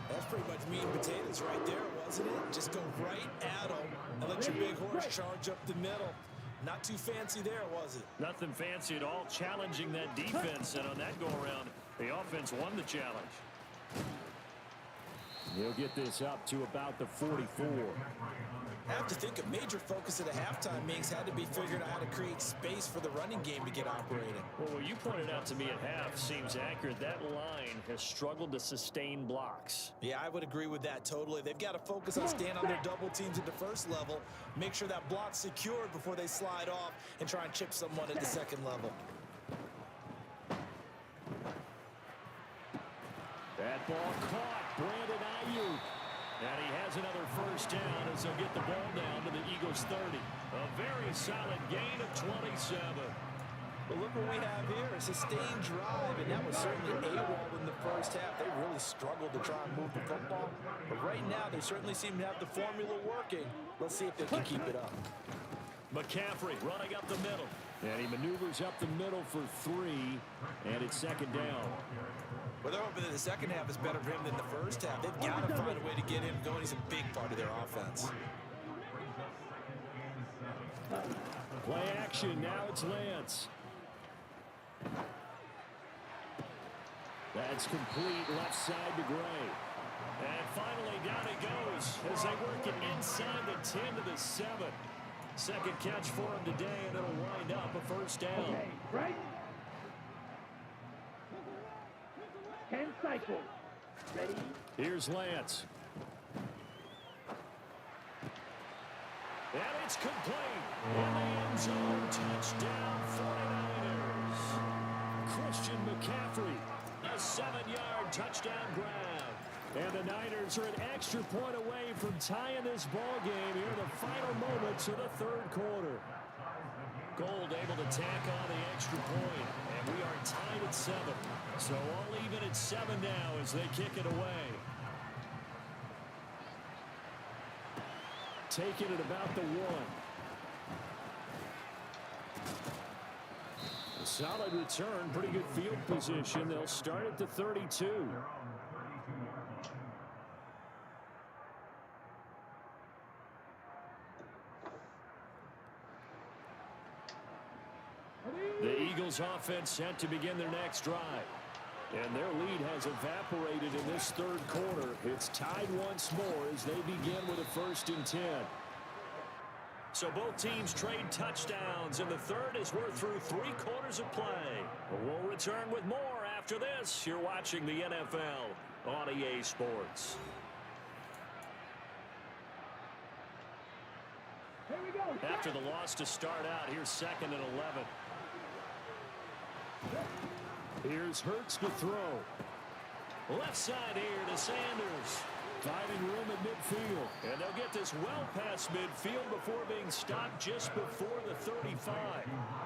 That's pretty much meat and potatoes right there, wasn't it? Just go right at them and let your big horse charge up the middle. Not too fancy there, was it? Nothing fancy at all, challenging that defense. And on that go-around, the offense won the challenge. He'll get this up to about the 44. I have to think a major focus of the halftime meetings had to be figuring out how to create space for the running game to get operating. Well, what you pointed out to me at half seems accurate. That line has struggled to sustain blocks. Yeah, I would agree with that totally. They've got to focus on staying on their double teams at the first level, make sure that block's secured before they slide off and try and chip someone at the second level. That ball caught. Brandon Ayuk. And he has another first down as they'll get the ball down to the Eagles' 30. A very solid gain of 27. But look what we have here, a sustained drive, and that was certainly AWOL in the first half. They really struggled to try and move the football. But right now, they certainly seem to have the formula working. Let's see if they can keep it up. McCaffrey running up the middle. And he maneuvers up the middle for 3, and it's second down. Well, they're hoping that the second half is better for him than the first half. They've got to find a way to get him going. He's a big part of their offense. Play action. Now it's Lance. That's complete left side to Gray. And finally down he goes as they work it inside the 10 to the 7. Second catch for him today, and it'll wind up a first down. Okay, right? 10 cycles. Ready? Here's Lance. And it's complete. In the end zone, touchdown 49ers. Christian McCaffrey, a 7-yard touchdown grab. And the Niners are an extra point away from tying this ball game here in the final moments of the third quarter. Gold able to tack on the extra point, and we are tied at 7. So all even at 7 now as they kick it away. Taking it about the 1. A solid return, pretty good field position. They'll start at the 32. The Eagles offense set to begin their next drive. And their lead has evaporated in this third quarter. It's tied once more as they begin with a 1st and 10. So both teams trade touchdowns in the third as we're through 3 quarters of play. We'll return with more after this. You're watching the NFL on EA Sports. Here we go. After the loss to start out, here's 2nd and 11. Here's Hurts to throw. Left side here to Sanders. Finding room at midfield. And they'll get this well past midfield before being stopped just before the 35.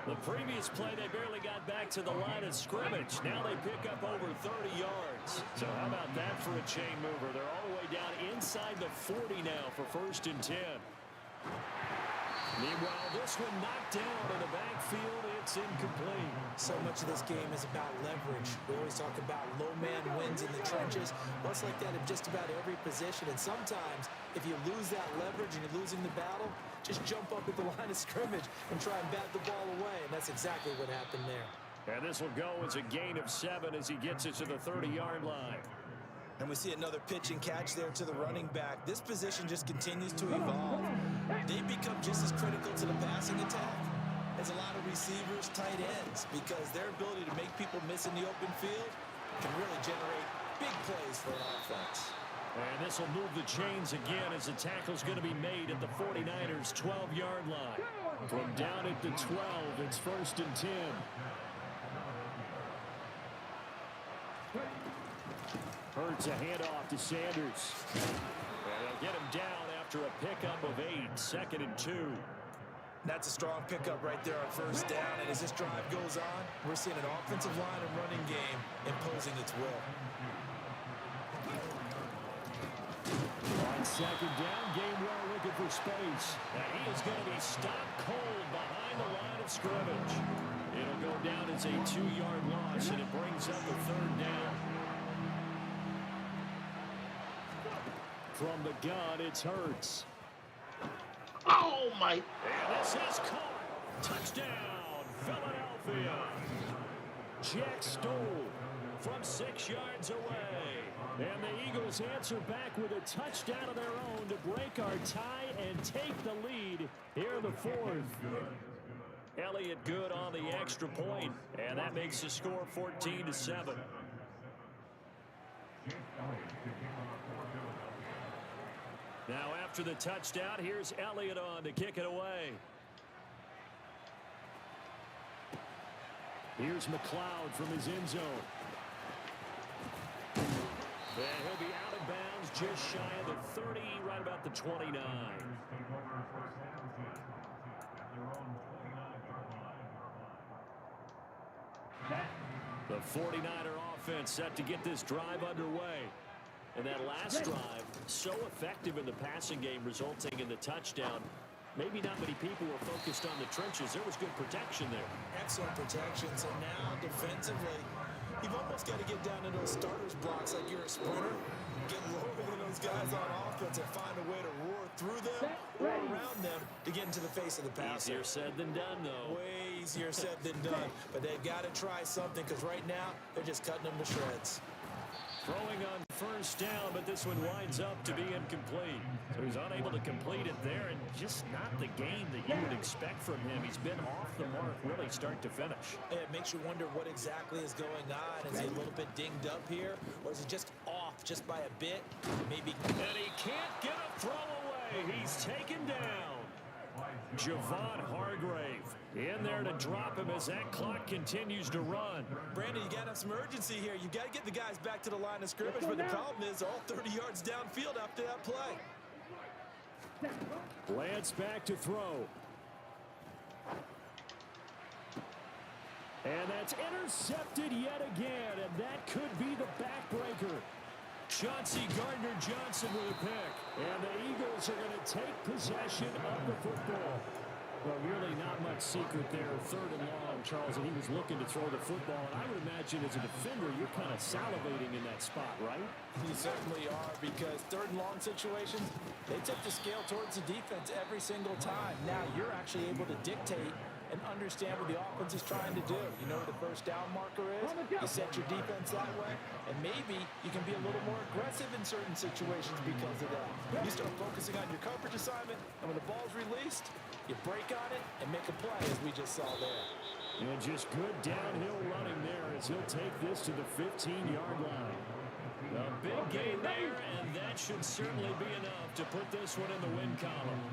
The previous play, they barely got back to the line of scrimmage. Now they pick up over 30 yards. So how about that for a chain mover? They're all the way down inside the 40 now for 1st and 10. Meanwhile, this one knocked down in the backfield. It's incomplete. So much of this game is about leverage. We always talk about low man wins in the trenches. Well, it's like that in just about every position. And sometimes, if you lose that leverage and you're losing the battle, just jump up at the line of scrimmage and try and bat the ball away. And that's exactly what happened there. And this will go as a gain of 7 as he gets it to the 30-yard line. And we see another pitch and catch there to the running back. This position just continues to evolve. They become just as critical to the passing attack as a lot of receivers, tight ends, because their ability to make people miss in the open field can really generate big plays for an offense. And this will move the chains again as the tackle's going to be made at the 49ers' 12-yard line. From down at the 12, it's 1st and 10. Hurts a handoff to Sanders. And they'll get him down after a pickup of 8, 2nd and 2. That's a strong pickup right there on 1st down. And as this drive goes on, we're seeing an offensive line and running game imposing its will. On 2nd down, Gainwell looking for space. And he is going to be stopped cold behind the line of scrimmage. It'll go down as a 2-yard loss, and it brings up a 3rd down. From the gun, it's Hurts. Oh, my. And this is caught. Touchdown, Philadelphia. Jack Stoll from 6 yards away. And the Eagles answer back with a touchdown of their own to break our tie and take the lead here in the 4th. Elliott good on the extra point, and that makes the score 14-7. Now after the touchdown, here's Elliott on to kick it away. Here's McLeod from his end zone. And he'll be out of bounds just shy of the 30, right about the 29. The 49er offense set to get this drive underway. And that last drive, so effective in the passing game, resulting in the touchdown. Maybe not many people were focused on the trenches. There was good protection there. Excellent protection. So now defensively, you've almost got to get down to those starters blocks like you're a sprinter. Get lower than those guys on offense and find a way to roar through them or around them to get into the face of the passer. Easier said than done, though. Way easier said than done. But they've got to try something because right now they're just cutting them to shreds. Throwing on first down, but this one winds up to be incomplete. So he's unable to complete it there, and just not the game that you would expect from him. He's been off the mark really start to finish. It makes you wonder what exactly is going on. Is he a little bit dinged up here, or is he just off just by a bit? Maybe. And he can't get a throw away. He's taken down. Javon Hargrave in there to drop him as that clock continues to run. Brandon, you got to have some urgency here. You got to get the guys back to the line of scrimmage, but the problem is all 30 yards downfield after that play. Lance back to throw. And that's intercepted yet again, and that could be the backbreaker. Chauncey Gardner-Johnson with a pick. And the Eagles are going to take possession of the football. Well, really not much secret there. 3rd and long, Charles, and he was looking to throw the football. And I would imagine as a defender, you're kind of salivating in that spot, right? You certainly are, because 3rd and long situations, they tip the scale towards the defense every single time. Now you're actually able to dictate and understand what the offense is trying to do. You know where the first down marker is. You set your defense that way, and maybe you can be a little more aggressive in certain situations because of that. You start focusing on your coverage assignment, and when the ball's released, you break on it and make a play, as we just saw there. And just good downhill running there as he'll take this to the 15-yard line. A big gain there, and that should certainly be enough to put this one in the win column.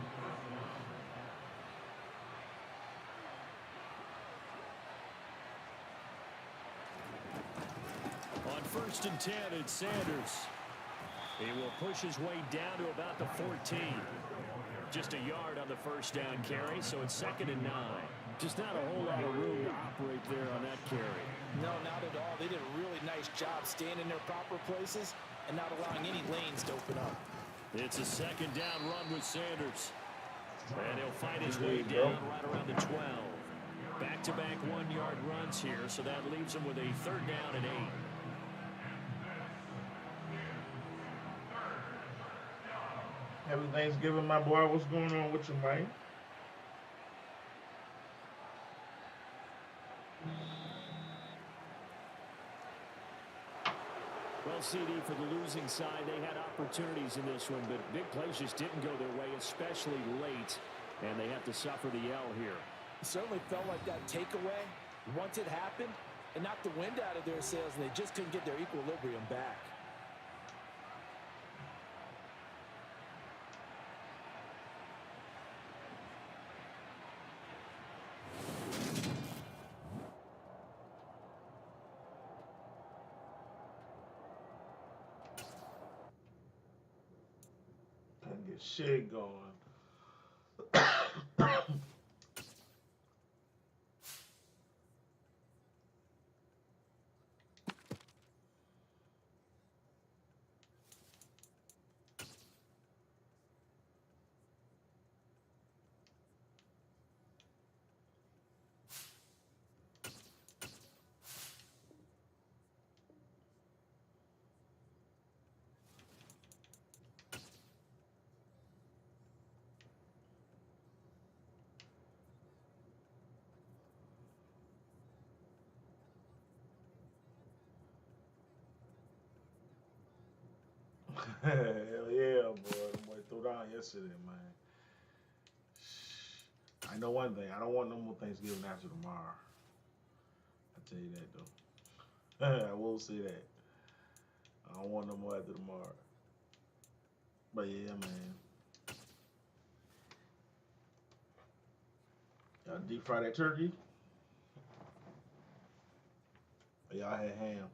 On 1st and 10, it's Sanders. He will push his way down to about the 14. Just a yard on the first down carry, so it's 2nd and 9. Just not a whole lot of room to operate there on that carry. No, not at all. They did a really nice job staying in their proper places and not allowing any lanes to open up. It's a 2nd down run with Sanders. And he'll fight his way down right around the 12. Back-to-back 1-yard runs here, so that leaves him with a 3rd down and 8. Happy Thanksgiving, my boy. What's going on with you, man? Well, CD, for the losing side, they had opportunities in this one, but big plays just didn't go their way, especially late, and they have to suffer the L here. It certainly felt like that takeaway, once it happened, it knocked the wind out of their sails, and they just couldn't get their equilibrium back. Get shit going. Hell yeah, boy. The boy threw down yesterday, man. I know one thing. I don't want no more Thanksgiving after tomorrow. I tell you that, though. I will say that. I don't want no more after tomorrow. But yeah, man. Y'all deep fry that turkey? Or y'all had ham?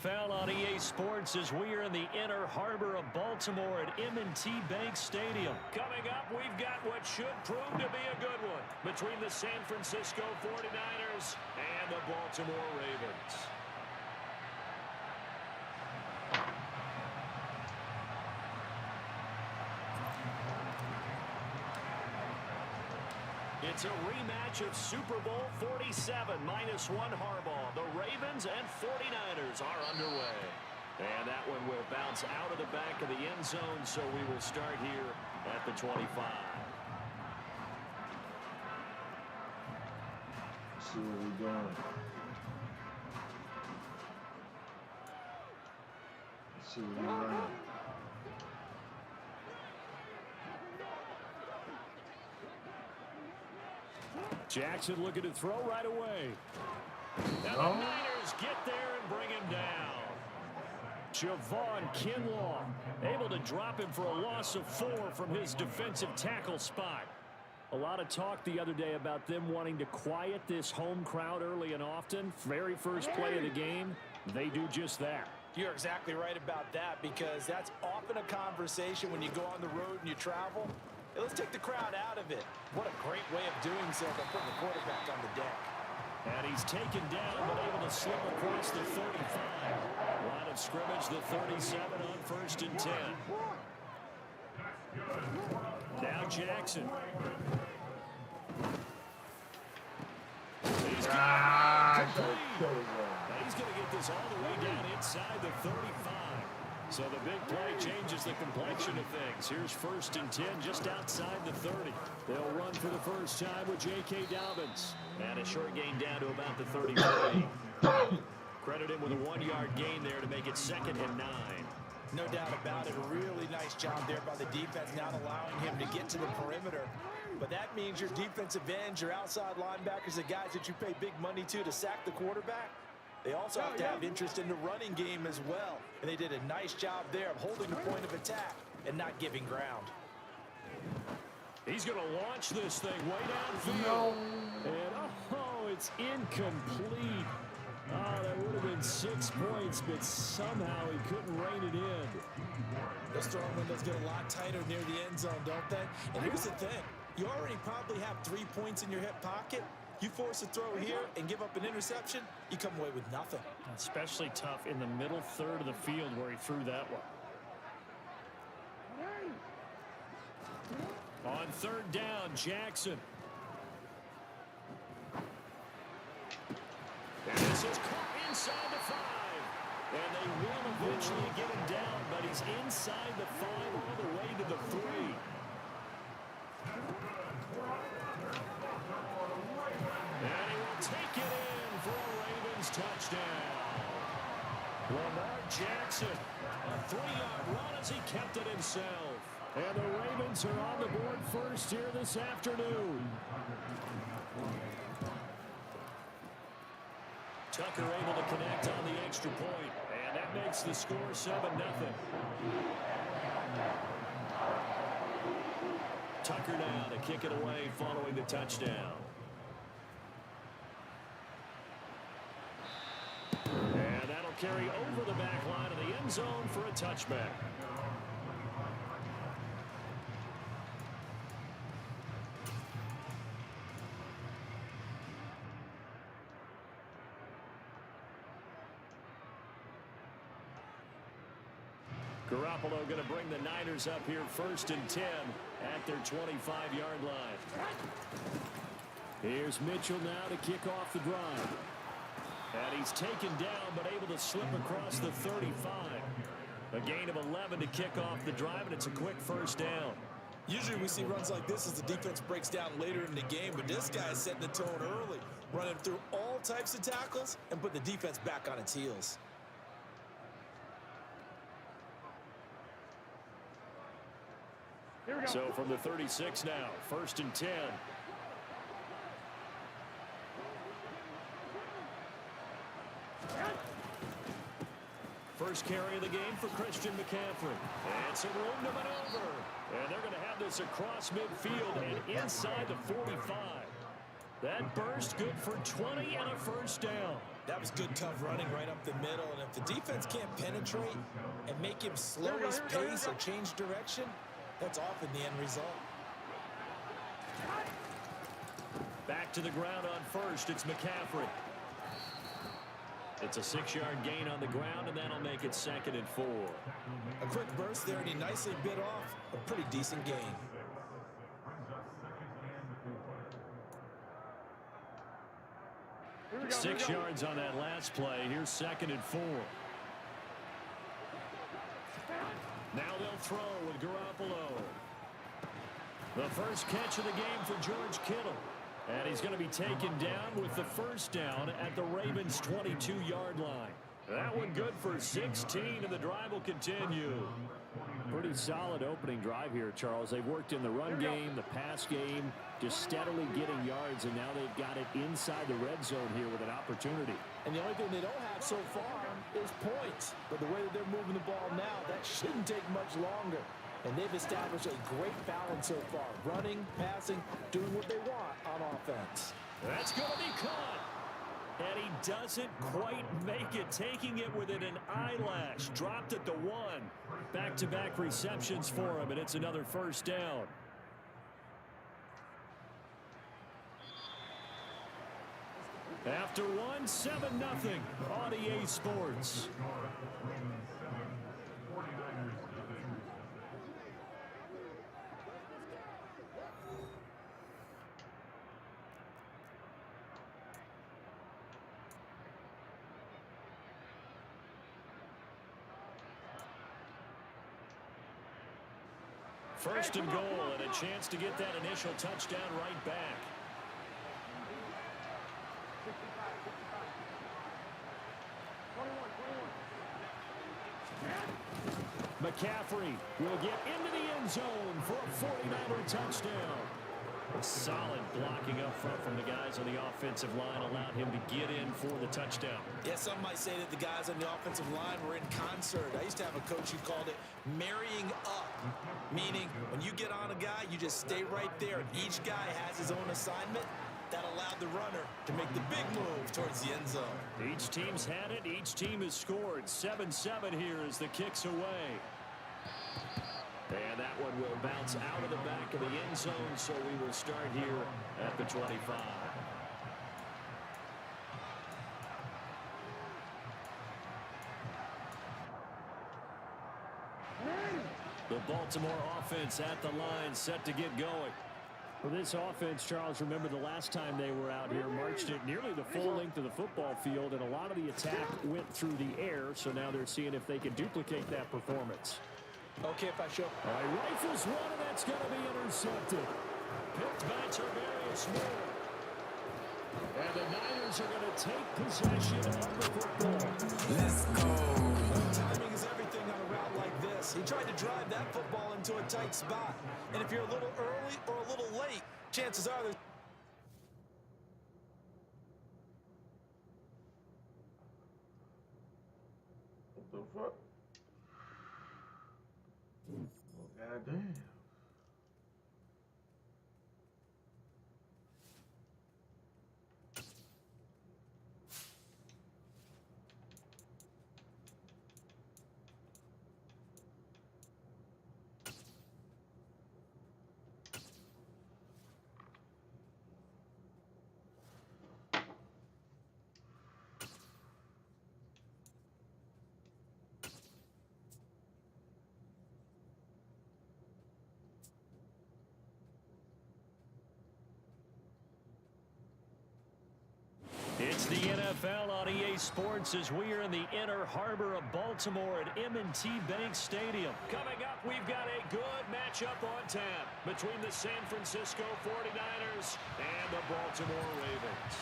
NFL on EA Sports as we are in the inner harbor of Baltimore at M&T Bank Stadium. Coming up, we've got what should prove to be a good one between the San Francisco 49ers and the Baltimore Ravens. It's a rematch of Super Bowl 47 -1 Harbaugh. The Ravens and 49ers are underway. And that one will bounce out of the back of the end zone, so we will start here at the 25. Let's see where we're going. Let's see where we're running. Jackson looking to throw right away. Now the Niners get there and bring him down. Javon Kinlaw able to drop him for a loss of 4 from his defensive tackle spot. A lot of talk the other day about them wanting to quiet this home crowd early and often. Very first play of the game, they do just that. You're exactly right about that, because that's often a conversation when you go on the road and you travel. Hey, let's take the crowd out of it. What a great way of doing so by putting the quarterback on the deck. And he's taken down, but able to slip across the 35. Line of scrimmage, the 37 on 1st and 10. Now Jackson. He's going to get this all the way down inside the 35. So the big play changes the complexion of things. Here's 1st and 10 just outside the 30. They'll run for the first time with J.K. Dobbins. And a short gain down to about the 33. Credit him with a 1-yard gain there to make it 2nd and 9. No doubt about it. A really nice job there by the defense, not allowing him to get to the perimeter. But that means your defensive ends, your outside linebackers, the guys that you pay big money to sack the quarterback, they also have to have interest in the running game as well. And they did a nice job there of holding the point of attack and not giving ground. He's going to launch this thing way downfield. And, it's incomplete. Oh, that would have been 6 points, but somehow he couldn't rein it in. Those throwing windows get a lot tighter near the end zone, don't they? And here's the thing. You already probably have 3 points in your hip pocket. You force a throw here and give up an interception, you come away with nothing. Especially tough in the middle third of the field where he threw that one. On 3rd down, Jackson. And this is caught inside the 5. And they will eventually get him down, but he's inside the 5 all the way to the 3. And he will take it in for a Ravens touchdown. Lamar Jackson, a 3-yard run as he kept it himself. And the Ravens are on the board first here this afternoon. Tucker able to connect on the extra point, and that makes the score 7-0. Tucker now to kick it away following the touchdown. And that'll carry over the back line of the end zone for a touchback. Garoppolo going to bring the Niners up here 1st and 10 at their 25-yard line. Here's Mitchell now to kick off the drive. And he's taken down but able to slip across the 35. A gain of 11 to kick off the drive, and it's a quick 1st down. Usually we see runs like this as the defense breaks down later in the game, but this guy is setting the tone early, running through all types of tackles and put the defense back on its heels. So from the 36 now, 1st and 10. First carry of the game for Christian McCaffrey. And some room to maneuver. And they're going to have this across midfield and inside the 45. That burst good for 20 and a first down. That was good, tough running right up the middle. And if the defense can't penetrate and make him slow his pace or change direction, that's often the end result. Back to the ground on first. It's McCaffrey. It's a 6-yard gain on the ground, and that'll make it 2nd and 4. A quick burst there, and he nicely bit off a pretty decent gain. Here we go, 6 yards on that last play. Here's 2nd and 4. Now they'll throw with Garoppolo. The first catch of the game for George Kittle. And he's going to be taken down with the first down at the Ravens' 22-yard line. That one good for 16, and the drive will continue. Pretty solid opening drive here, Charles. They've worked in the run game, the pass game, just steadily getting yards, and now they've got it inside the red zone here with an opportunity. And the only thing they don't have so far is points. But the way that they're moving the ball now, that shouldn't take much longer. And they've established a great balance so far. Running, passing, doing what they want on offense. That's going to be caught. And he doesn't quite make it, taking it within an eyelash. Dropped at the 1. Back-to-back receptions for him, and it's another first down. After one, 7-0 on EA Sports. First and goal, and a chance to get that initial touchdown right back. McCaffrey will get into the end zone for a 49er touchdown. Solid blocking up front from the guys on the offensive line allowed him to get in for the touchdown. Yeah, some might say that the guys on the offensive line were in concert. I used to have a coach who called it marrying up, meaning when you get on a guy, you just stay right there. Each guy has his own assignment. That allowed the runner to make the big move towards the end zone. Each team's had it. Each team has scored. 7-7 here as the kick's away. And that one will bounce out of the back of the end zone, so we will start here at the 25. The Baltimore offense at the line, set to get going. For this offense, Charles, remember the last time they were out here, marched it nearly the full length of the football field, and a lot of the attack went through the air, so now they're seeing if they can duplicate that performance. Okay, if I show. All right, rifles one, and that's going to be intercepted. Picked by Tavarius Moore. And the Niners are going to take possession of the football. Let's go. Timing is everything on a route like this. He tried to drive that football into a tight spot. And if you're a little early or a little late, chances are there's... What the fuck? God damn. It's the NFL on EA Sports as we are in the inner harbor of Baltimore at M&T Bank Stadium. Coming up, we've got a good matchup on tap between the San Francisco 49ers and the Baltimore Ravens.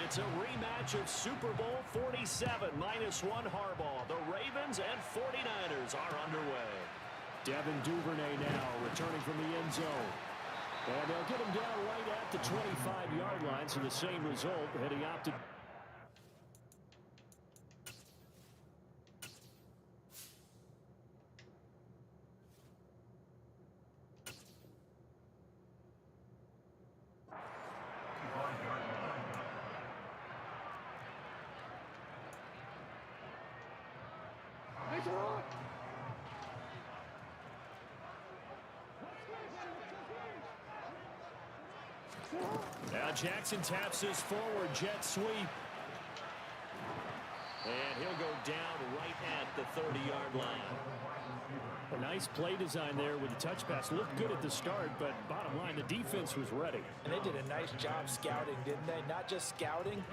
It's a rematch of Super Bowl 47 -1 Harbaugh. The Ravens and 49ers are underway. Devin Duvernay now returning from the end zone. And they'll get him down right at the 25-yard line, so the same result, heading out to... Now Jackson taps this forward jet sweep. And he'll go down right at the 30-yard line. A nice play design there with the touch pass. Looked good at the start, but bottom line, the defense was ready. And they did a nice job scouting, didn't they? Not just scouting,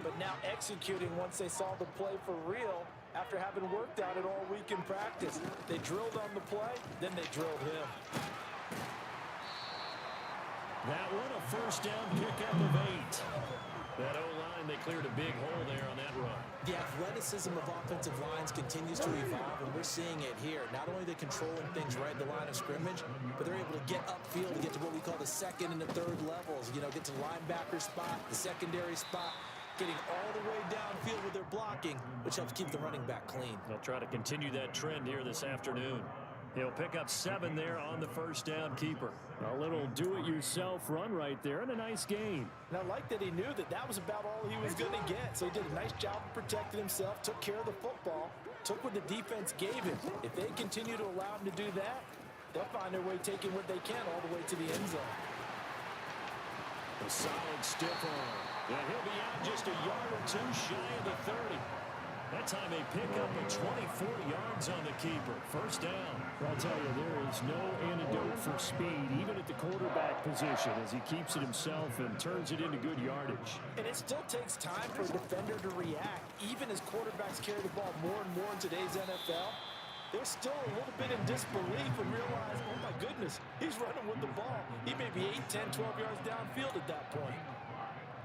but now executing once they saw the play for real after having worked on it all week in practice. They drilled on the play, then they drilled him. That one a first down pickup of 8. That O-line, they cleared a big hole there on that run. The athleticism of offensive lines continues to evolve, and we're seeing it here. Not only are they controlling things right at the line of scrimmage, but they're able to get upfield to get to what we call the second and the third levels. You know, get to the linebacker spot, the secondary spot, getting all the way downfield with their blocking, which helps keep the running back clean. They'll try to continue that trend here this afternoon. He'll pick up 7 there on the first down keeper. A little do-it-yourself run right there and a nice gain. And I like that he knew that that was about all he was going to get. So he did a nice job of protecting himself, took care of the football, took what the defense gave him. If they continue to allow him to do that, they'll find their way taking what they can all the way to the end zone. A solid stiff arm. And he'll be out just a yard or 2 shy of the 30. That time they pick up a 24 yards on the keeper. First down. I'll tell you, there is no antidote for speed, even at the quarterback position, as he keeps it himself and turns it into good yardage. And it still takes time for a defender to react. Even as quarterbacks carry the ball more and more in today's NFL, they're still a little bit in disbelief and realize, oh my goodness, he's running with the ball. He may be 8, 10, 12 yards downfield at that point.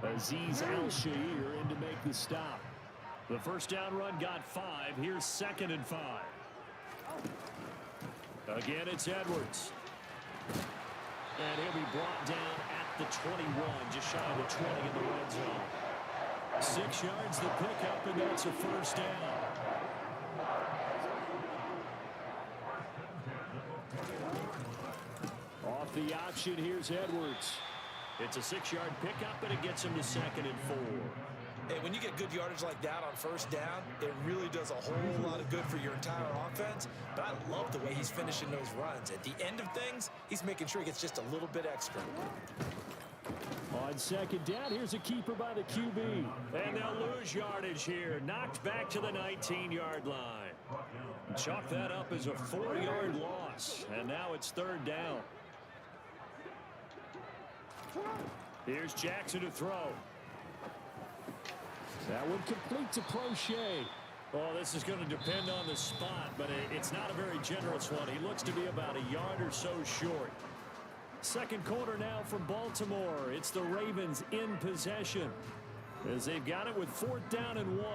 Azeez Al-Shaair in to make the stop. The first down run got 5. Here's 2nd and 5. Again, it's Edwards. And he'll be brought down at the 21, just shy of the 20 in the red zone. 6 yards the pickup, and that's a first down. Off the option, here's Edwards. It's a 6-yard pickup, and it gets him to 2nd and 4. Hey, when you get good yardage like that on first down, it really does a whole lot of good for your entire offense. But I love the way he's finishing those runs. At the end of things, he's making sure he gets just a little bit extra. On 2nd down, here's a keeper by the QB. And they'll lose yardage here. Knocked back to the 19-yard line. Chalk that up as a 4-yard loss. And now it's 3rd down. Here's Jackson to throw. That one complete to Prochet. Oh, this is going to depend on the spot, but it's not a very generous one. He looks to be about a yard or so short. Second quarter now from Baltimore. It's the Ravens in possession as they've got it with 4th down and 1.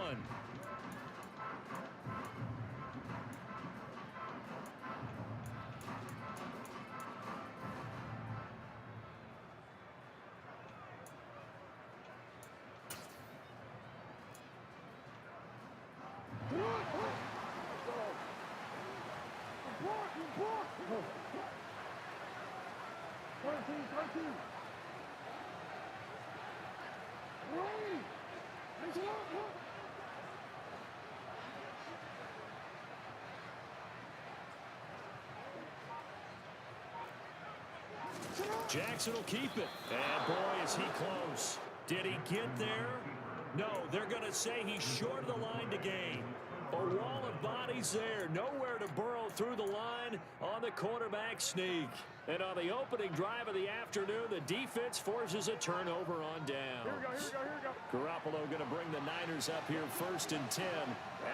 Jackson will keep it. And boy, is he close. Did he get there? No, they're going to say he's short of the line to gain. A wall of bodies there. Nowhere to burrow through the line on the quarterback sneak. And on the opening drive of the afternoon, the defense forces a turnover on downs. Here we go. Garoppolo going to bring the Niners up here 1st and 10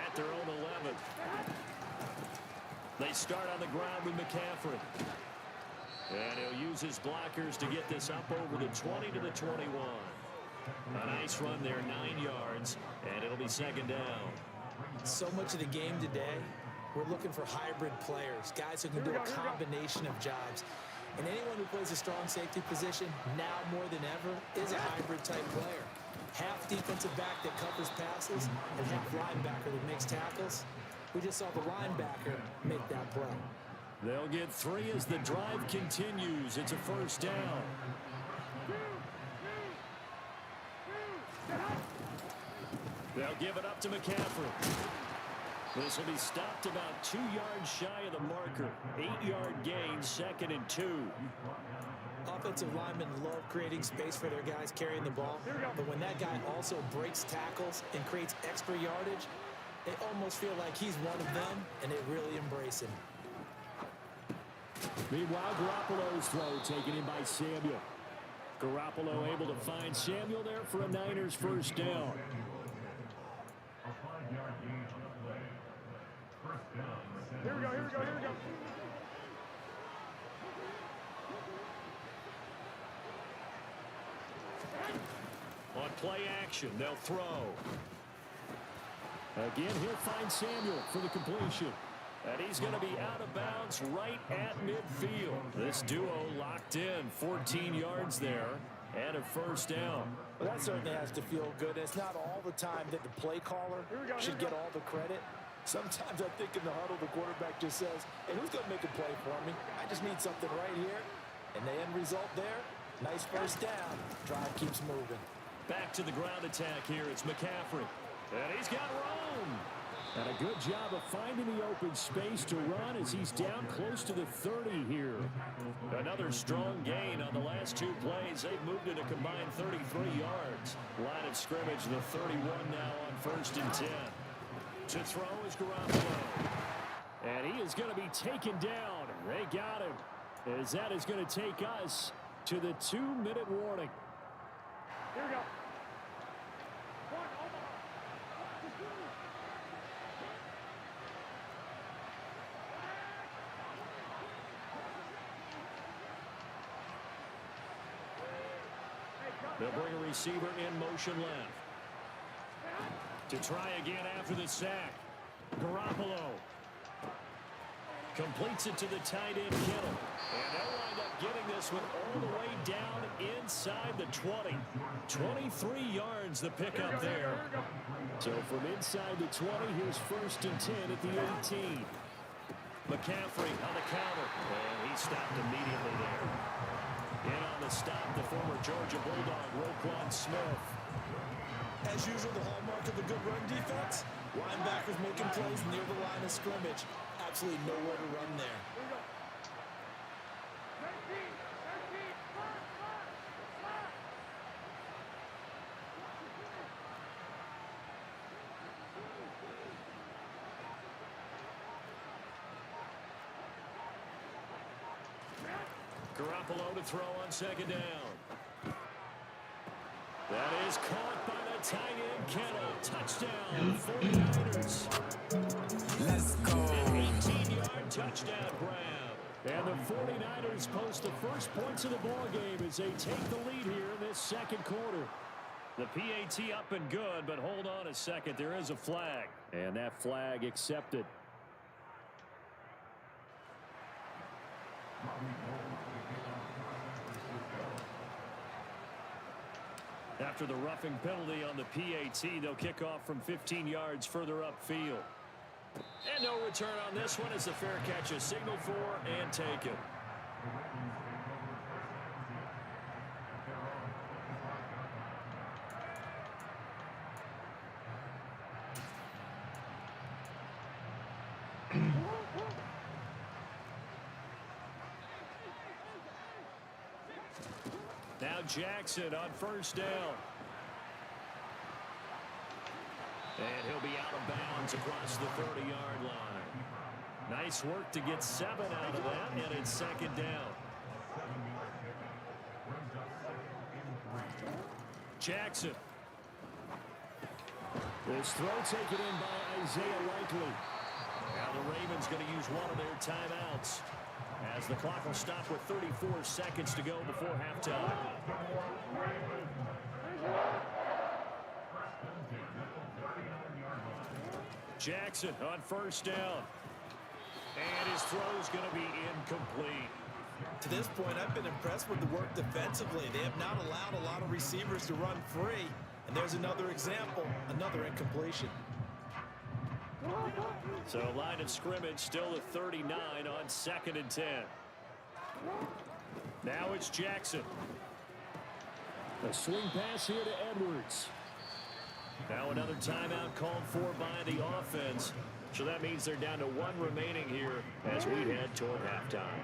at their own 11. They start on the ground with McCaffrey. And he'll use his blockers to get this up over the 20 to the 21. A nice run there, 9 yards, and it'll be 2nd down. So much of the game today, we're looking for hybrid players, guys who can do a combination of jobs. And anyone who plays a strong safety position, now more than ever, is a hybrid-type player. Half defensive back that covers passes and half linebacker that makes tackles. We just saw the linebacker make that play. They'll get 3 as the drive continues. It's a first down. They'll give it up to McCaffrey. This will be stopped about 2 yards shy of the marker. 8-yard gain, 2nd and 2. Offensive linemen love creating space for their guys carrying the ball, but when that guy also breaks tackles and creates extra yardage, they almost feel like he's one of them, and they really embrace him. Meanwhile, Garoppolo's throw taken in by Samuel. Garoppolo able to find Samuel there for a Niners first down. Here we go, here we go, here we go. On play action, they'll throw. Again, he'll find Samuel for the completion. And he's going to be out of bounds right at midfield. This duo locked in, 14 yards there, and a first down. Well, that certainly has to feel good. It's not all the time that the play caller should get all the credit. Sometimes I think in the huddle, the quarterback just says, hey, who's going to make a play for me? I just need something right here. And the end result there, nice first down. Drive keeps moving. Back to the ground attack here. It's McCaffrey. And he's got room. And a good job of finding the open space to run as he's down close to the 30 here. Another strong gain on the last 2 plays. They've moved it a combined 33 yards. Line of scrimmage, the 31 now on 1st and 10. To throw is Garoppolo. And he is going to be taken down. They got him. As that is going to take us to the 2-minute warning. Here we go. They'll bring a receiver in motion left. To try again after the sack. Garoppolo completes it to the tight end, Kittle. And they'll wind up getting this one all the way down inside the 20. 23 yards the pickup there. So from inside the 20, here's 1st and 10 at the 18. McCaffrey on the counter. And he stopped immediately there. In on the stop, the former Georgia Bulldog, Roquan Smith. As usual, the hallmark of a good run defense, linebackers making plays near the line of scrimmage. Absolutely nowhere to run there. Garoppolo to throw on 2nd down. That is caught by the tight end, Kittle. Touchdown, 49ers. Let's go. An 18-yard touchdown grab. And the 49ers post the first points of the ballgame as they take the lead here in this 2nd quarter. The PAT up and good, but hold on a second. There is a flag. And that flag accepted. After the roughing penalty on the PAT, they'll kick off from 15 yards further upfield. And no return on this one as the fair catch is signaled for and taken. Now Jackson on 1st down. And he'll be out of bounds across the 30-yard line. Nice work to get 7 out of that, and it's 2nd down. Jackson. This throw taken in by Isaiah Likely. Now the Ravens going to use one of their timeouts, as the clock will stop with 34 seconds to go before halftime. Jackson on 1st down. And his throw is going to be incomplete. To this point, I've been impressed with the work defensively. They have not allowed a lot of receivers to run free. And there's another example, another incompletion. So line of scrimmage still at 39 on 2nd and 10. Now it's Jackson. A swing pass here to Edwards. Now another timeout called for by the offense. So that means they're down to 1 remaining here as we head toward halftime.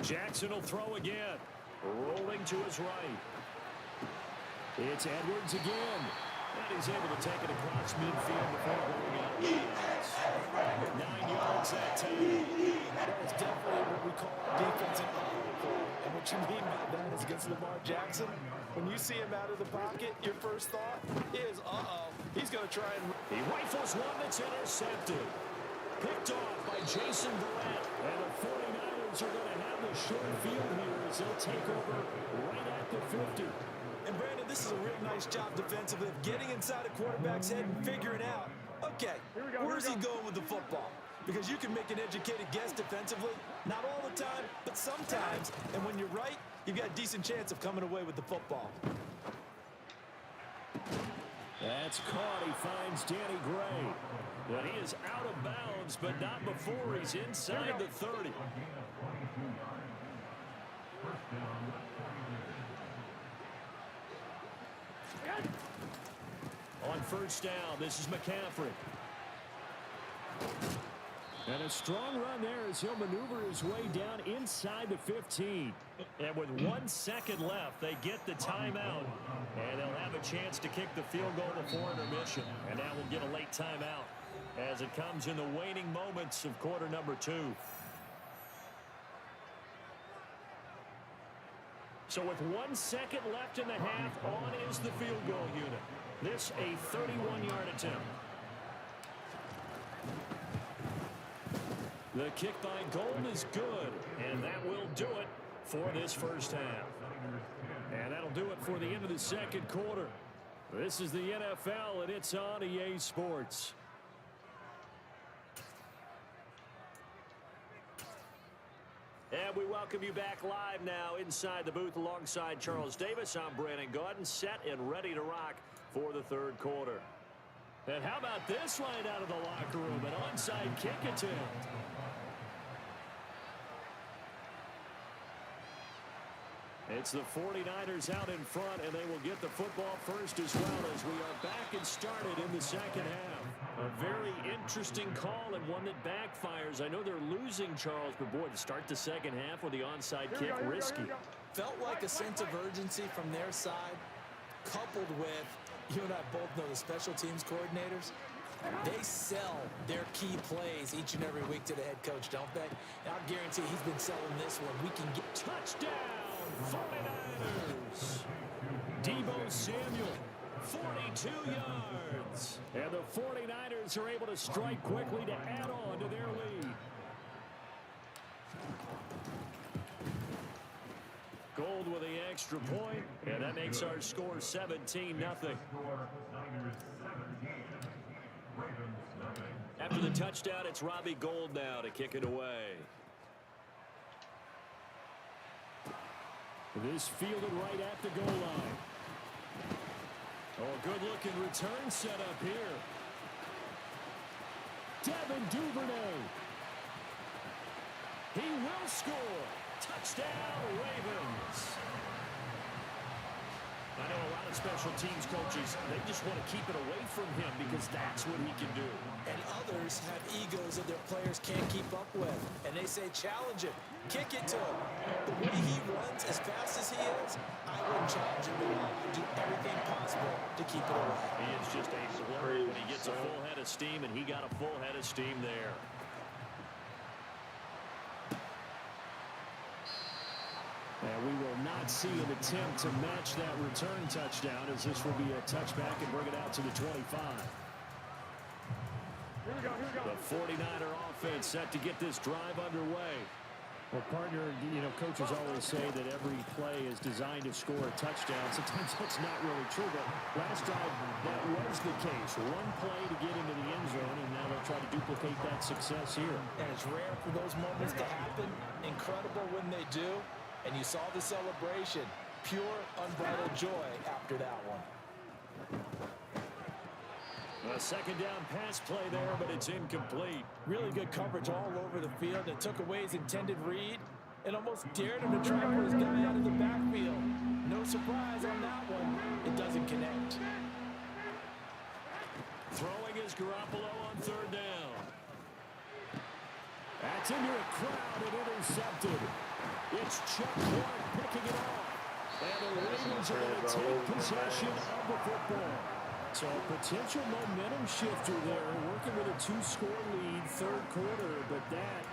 Jackson will throw again. Rolling to his right. It's Edwards again. And he's able to take it across midfield before going out of bounds. 9 yards that time. That was definitely what we call defensive play. And what you mean by that is against Lamar Jackson. When you see him out of the pocket, your first thought is, he's going to try and... He rifles one that's intercepted. Picked off by Jason Verrett. And the 49ers are going to have the short field here as they'll take over right at the 50. And Brandon, this is a real nice job defensively of getting inside a quarterback's head and figuring out, okay, where's he going with the football? Because you can make an educated guess defensively, not all the time, but sometimes. And when you're right, you've got a decent chance of coming away with the football. That's caught. He finds Danny Gray. But he is out of bounds, but not before he's inside the 30. On first down, this is McCaffrey. And a strong run there as he'll maneuver his way down inside the 15. And with 1 second left, they get the timeout. And they'll have a chance to kick the field goal before intermission. And now we'll get a late timeout as it comes in the waning moments of quarter number 2. So with 1 second left in the half, on is the field goal unit. This a 31-yard attempt. The kick by Gold is good, and that will do it for this first half. And that'll do it for the end of the second quarter. This is the NFL, and it's on EA Sports. And we welcome you back live now inside the booth alongside Charles Davis. I'm Brandon Gaudin, set and ready to rock for the third quarter. And how about this right out of the locker room? An onside kick attempt. It's the 49ers out in front, and they will get the football first as well as we are back and started in the second half. A very interesting call and one that backfires. I know they're losing, Charles, but boy, to start the second half with the onside kick, risky. Felt like a sense of urgency from their side, coupled with, you and I both know the special teams coordinators. They sell their key plays each and every week to the head coach, don't they? And I'll guarantee he's been selling this one. We can get touchdown, 49ers. Deebo Samuel, 42 yards. And the 49ers are able to strike quickly to add on to their lead. Gold with the extra point, and that makes our score 17-0. After the touchdown, it's Robbie Gould now to kick it away. This fielded right at the goal line. Oh, good-looking return set up here. Devin Duvernay. He will score. Touchdown, Ravens. I know a lot of special teams coaches, they just want to keep it away from him because that's what he can do. And others have egos that their players can't keep up with. And they say, challenge him. Kick it to him. The way he runs as fast as he is, I wouldn't challenge him at all. I'd do everything possible to keep it away. He is just a blur when he gets a full head of steam, and he got a full head of steam there. And we will not see an attempt to match that return touchdown, as this will be a touchback and bring it out to the 25. Here we go, here we go. The 49er offense set to get this drive underway. Well, partner, you know, coaches always say that every play is designed to score a touchdown. Sometimes that's not really true, but last drive, that was the case. One play to get into the end zone, and now they'll try to duplicate that success here. And it's rare for those moments to happen. Incredible when they do. And you saw the celebration. Pure, unbridled joy after that one. A second down pass play there, but it's incomplete. Really good coverage all over the field. It took away his intended read and almost dared him to travel his guy out of the backfield. No surprise on that one. It doesn't connect. Throwing is Garoppolo on third down. That's into a crowd and intercepted. It's Chuck Clark picking it off. And the Ravens are going to take possession of the football. So a potential momentum shifter there, working with a 2-score lead, third quarter, but that,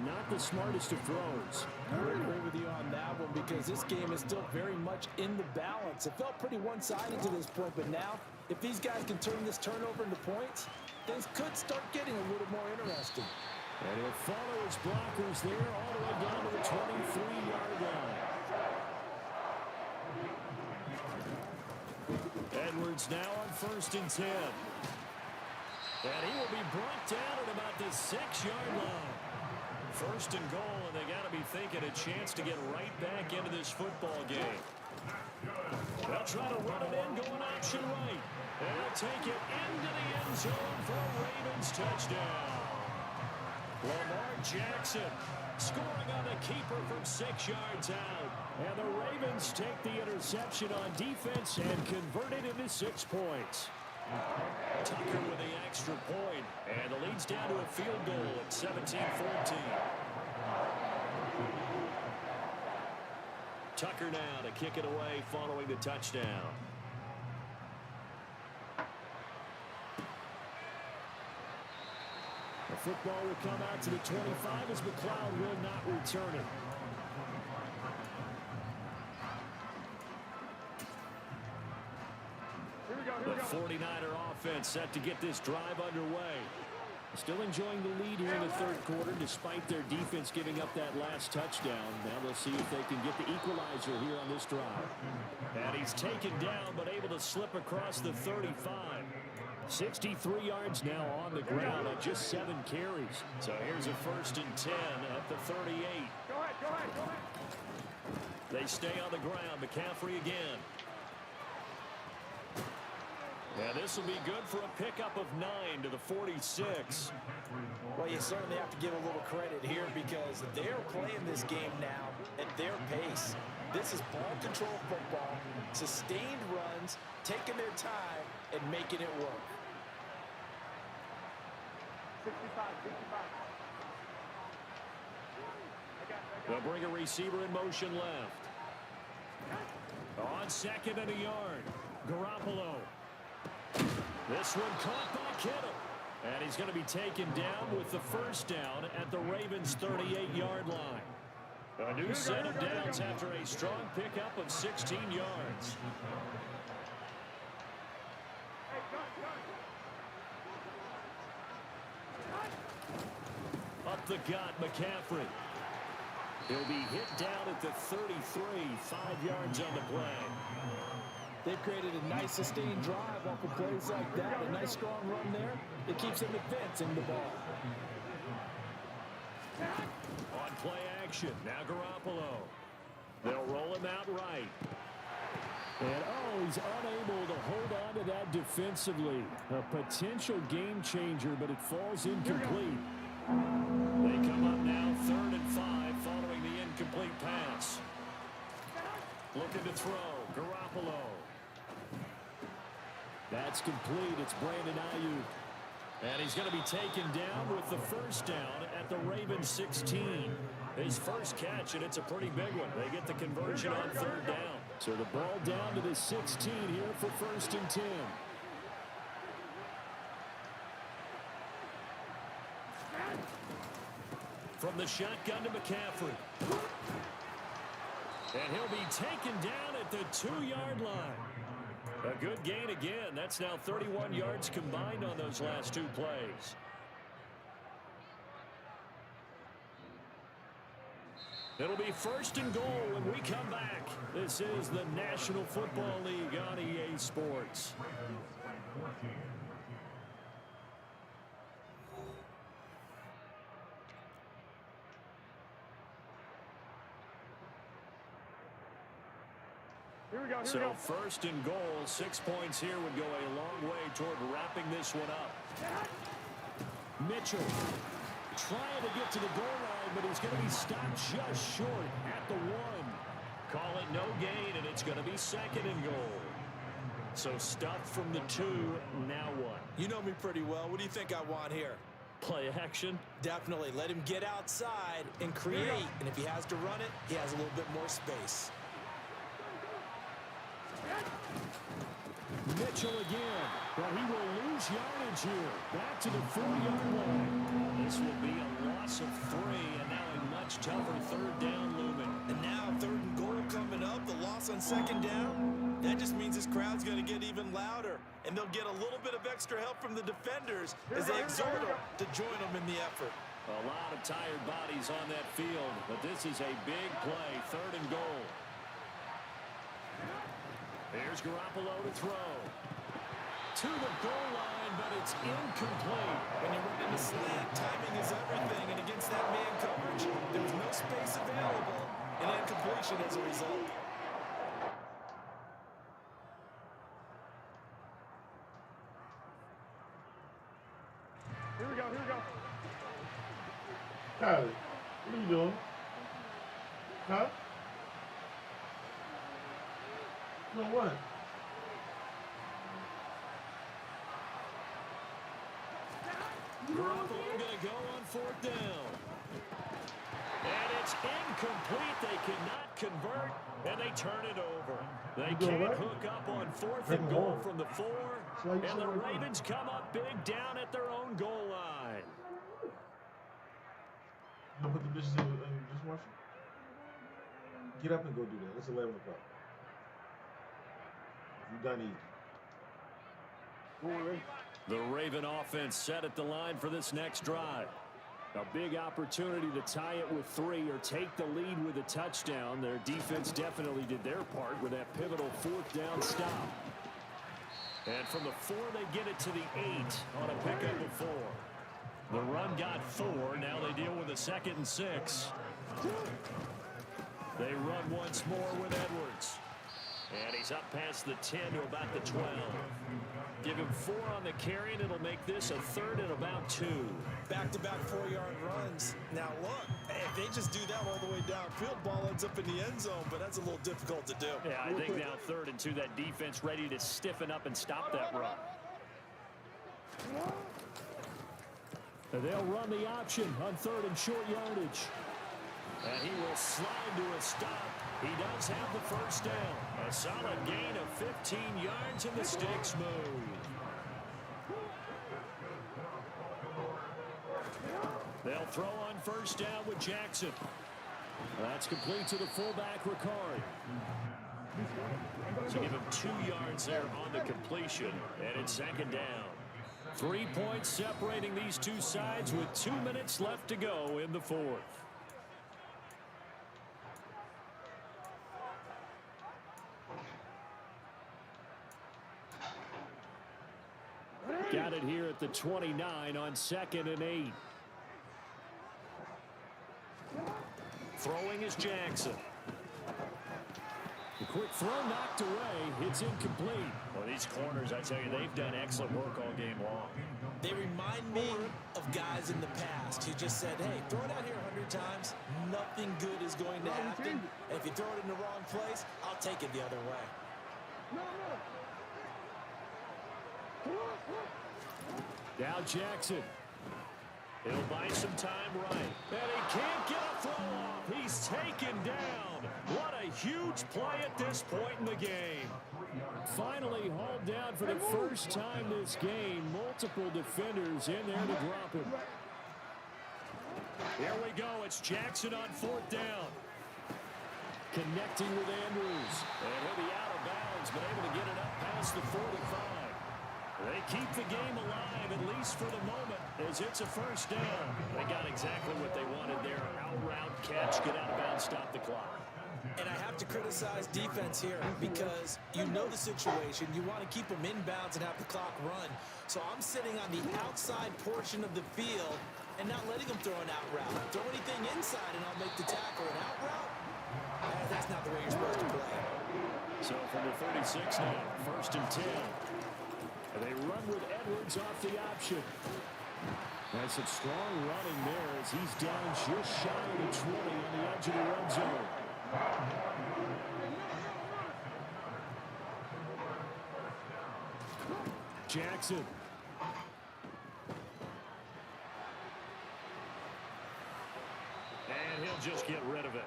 not the smartest of throws. I would agree with you on that one because this game is still very much in the balance. It felt pretty one-sided to this point, but now, if these guys can turn this turnover into points, things could start getting a little more interesting. And he'll follow his blockers there all the way down to the 23-yard line. Edwards now on 1st and 10. And he will be brought down at about the 6-yard line. 1st and goal, and they got to be thinking a chance to get right back into this football game. They'll try to run it in, going option right. And they'll take it into the end zone for a Ravens touchdown. Lamar Jackson scoring on the keeper from 6 yards out. And the Ravens take the interception on defense and convert it into 6 points. Tucker with the extra point, and the lead's down to a field goal at 17-14. Tucker now to kick it away following the touchdown. The football will come out to the 25 as McLeod will not return it. The 49er offense set to get this drive underway. Still enjoying the lead here in the third quarter despite their defense giving up that last touchdown. Now they'll see if they can get the equalizer here on this drive. And he's taken down but able to slip across the 35. 63 yards now on the ground on just 7 carries. So here's a 1st and 10 at the 38. Go ahead. They stay on the ground. McCaffrey again. And this will be good for a pickup of 9 to the 46. Well, you certainly have to give a little credit here because they're playing this game now at their pace. This is ball control football, sustained runs, taking their time, and making it work. 65. They'll bring a receiver in motion left. On 2nd and a yard, Garoppolo. This one caught by Kittle. And he's going to be taken down with the 1st down at the Ravens' 38-yard line. A new set of downs after a strong pickup of 16 yards. Up the gut, McCaffrey. He'll be hit down at the 33, 5 yards on the play. They've created a nice sustained drive off of plays like that. A nice strong run there. It keeps them advancing the ball. On play action, now Garoppolo. They'll roll him out right. And he's unable to hold on to that defensively. A potential game changer, but it falls incomplete. They come up now 3rd and 5 following the incomplete pass. Looking to throw, Garoppolo. That's complete. It's Brandon Ayuk. And he's going to be taken down with the 1st down at the Ravens 16. His first catch, and it's a pretty big one. They get the conversion on 3rd down. So the ball down to the 16 here for 1st and 10. From the shotgun to McCaffrey. And he'll be taken down at the 2-yard line. A good gain again. That's now 31 yards combined on those last 2 plays. It'll be 1st and goal when we come back. This is the National Football League on EA Sports. So 1st and goal, 6 points here would go a long way toward wrapping this one up. Mitchell trying to get to the goal line, but he's going to be stopped just short at the 1. Call it no gain, and it's going to be 2nd and goal. So stuffed from the 2, now what? You know me pretty well. What do you think I want here? Play action? Definitely. Let him get outside and create. And if he has to run it, he has a little bit more space. Mitchell again, but he will lose yardage here. Back to the 40-yard line. This will be a loss of 3, and now a much tougher third down looming. And now 3rd and goal coming up. The loss on 2nd down. That just means this crowd's going to get even louder. And they'll get a little bit of extra help from the defenders as they exhort them to join them in the effort. A lot of tired bodies on that field, but this is a big play, 3rd and goal. Here's Garoppolo to throw. To the goal line, but it's incomplete. When you run into slant, timing is everything. And against that man coverage, there's no space available. And incompletion as a result. Here we go, here we go. Kylie, what are you doing? Huh? No, what? Garoppolo going to go on 4th down. And it's incomplete. They cannot convert, and they turn it over. They can't hook up on 4th and goal from the 4, and the Ravens come up big down at their own goal line. You gonna put the dishes in the dishwasher? Get up and go do that. It's 11 o'clock. You done eating. The Raven offense set at the line for this next drive. A big opportunity to tie it with 3 or take the lead with a touchdown. Their defense definitely did their part with that pivotal 4th down stop. And from the 4, they get it to the 8 on a pickup of 4. The run got 4. Now they deal with a 2nd and 6. They run once more with Edwards. And he's up past the 10 to about the 12. Give him 4 on the carry, and it'll make this a 3rd and about 2. Back-to-back 4-yard runs. Now, look, if they just do that all the way downfield, ball ends up in the end zone, but that's a little difficult to do. Yeah, I think now 3rd and 2, that defense ready to stiffen up and stop that run. They'll run the option on 3rd and short yardage. And he will slide to a stop. He does have the first down. A solid gain of 15 yards, and the sticks move. They'll throw on first down with Jackson. That's complete to the fullback, Ricard. So give him 2 yards there on the completion, and it's 2nd down. 3 points separating these two sides with 2 minutes left to go in the 4th. Got it here at the 29 on 2nd and 8. Throwing is Jackson. The quick throw knocked away. It's incomplete. Well, these corners, I tell you, they've done excellent work all game long. They remind me of guys in the past who just said, hey, throw it out here 100 times. Nothing good is going to happen. And if you throw it in the wrong place, I'll take it the other way. Now Jackson. He'll buy some time right. And he can't get a throw off. He's taken down. What a huge play at this point in the game. Finally hauled down for the first time this game. Multiple defenders in there to drop him. Here we go. It's Jackson on 4th down. Connecting with Andrews. And he'll be out of bounds, but able to get it up past the 45. They keep the game alive, at least for the moment, as it's a first down. They got exactly what they wanted there. Out route catch, get out of bounds, stop the clock. And I have to criticize defense here because you know the situation. You want to keep them inbounds and have the clock run. So I'm sitting on the outside portion of the field and not letting them throw an out route. Throw anything inside and I'll make the tackle. An out route? That's not the way you're supposed to play. So from the 36 now, 1st and 10. And they run with Edwards off the option. That's some strong running there as he's down just shy of the 20 on the edge of the red zone. Jackson. And he'll just get rid of it.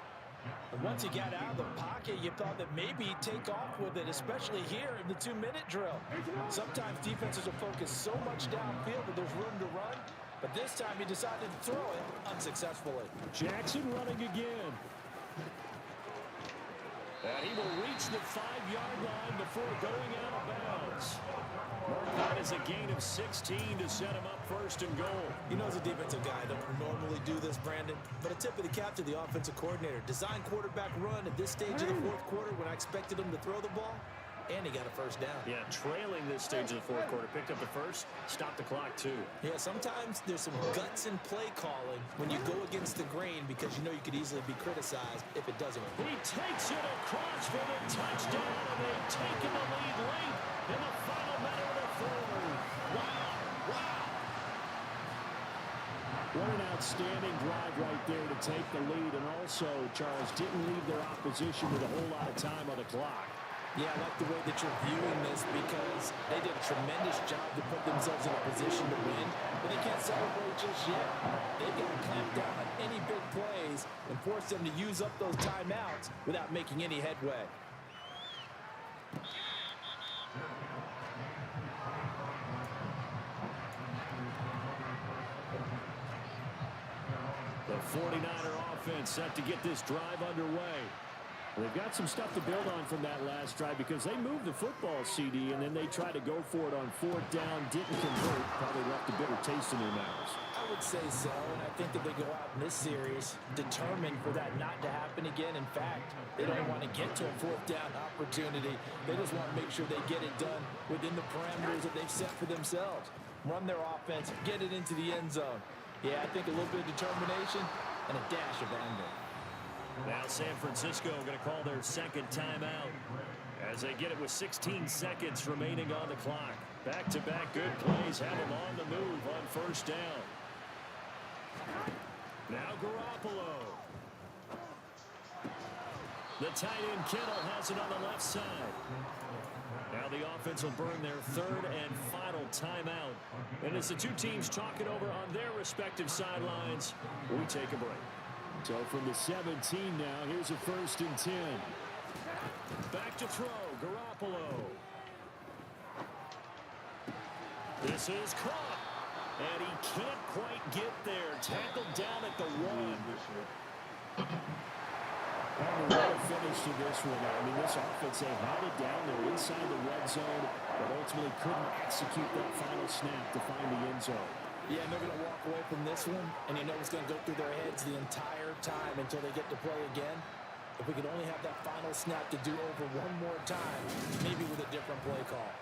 And once he got out of the pocket, you thought that maybe he'd take off with it, especially here in the 2-minute drill. Sometimes defenses will focus so much downfield that there's room to run, but this time he decided to throw it unsuccessfully. Jackson running again. And he will reach the 5-yard line before going out of bounds. Mark that as a gain of 16 to set him up first and goal. You know, as a defensive guy, I don't normally do this, Brandon, but a tip of the cap to the offensive coordinator. Design quarterback run at this stage of the fourth quarter when I expected him to throw the ball, and he got a first down. Yeah, trailing this stage of the fourth quarter. Picked up the first, stopped the clock too. Yeah, sometimes there's some guts in play calling when you go against the grain because you know you could easily be criticized if it doesn't work. He takes it across for the touchdown, and they've taken the lead late in the final minute of the third. Wow, wow. What an outstanding drive right there to take the lead, and also, Charles, didn't leave their opposition with a whole lot of time on the clock. Yeah, I like the way that you're viewing this because they did a tremendous job to put themselves in a position to win, but they can't celebrate just yet. They've got to clamp down on any big plays and force them to use up those timeouts without making any headway. The 49er offense set to get this drive underway. They've got some stuff to build on from that last drive because they moved the football, CD, and then they tried to go for it on fourth down, didn't convert, probably left a bitter taste in their mouths. I would say so, and I think that they go out in this series determined for that not to happen again. In fact, they don't want to get to a fourth down opportunity. They just want to make sure they get it done within the parameters that they've set for themselves. Run their offense, get it into the end zone. Yeah, I think a little bit of determination and a dash of anger. Now San Francisco going to call their second timeout as they get it with 16 seconds remaining on the clock. Back-to-back good plays have them on the move on first down. Now Garoppolo. The tight end Kittle has it on the left side. Now the offense will burn their third and final timeout. And as the two teams talk it over on their respective sidelines, we take a break. So from the 17 now, here's a 1st and 10. Back to throw, Garoppolo. This is caught, and he can't quite get there. Tackled down at the 1. And what a finish to this one. I mean, this offense, they had it down there inside the red zone, but ultimately couldn't execute that final snap to find the end zone. Yeah, and they're going to walk away from this one, and you know it's going to go through their heads the entire time until they get to play again. If we could only have that final snap to do over one more time, maybe with a different play call.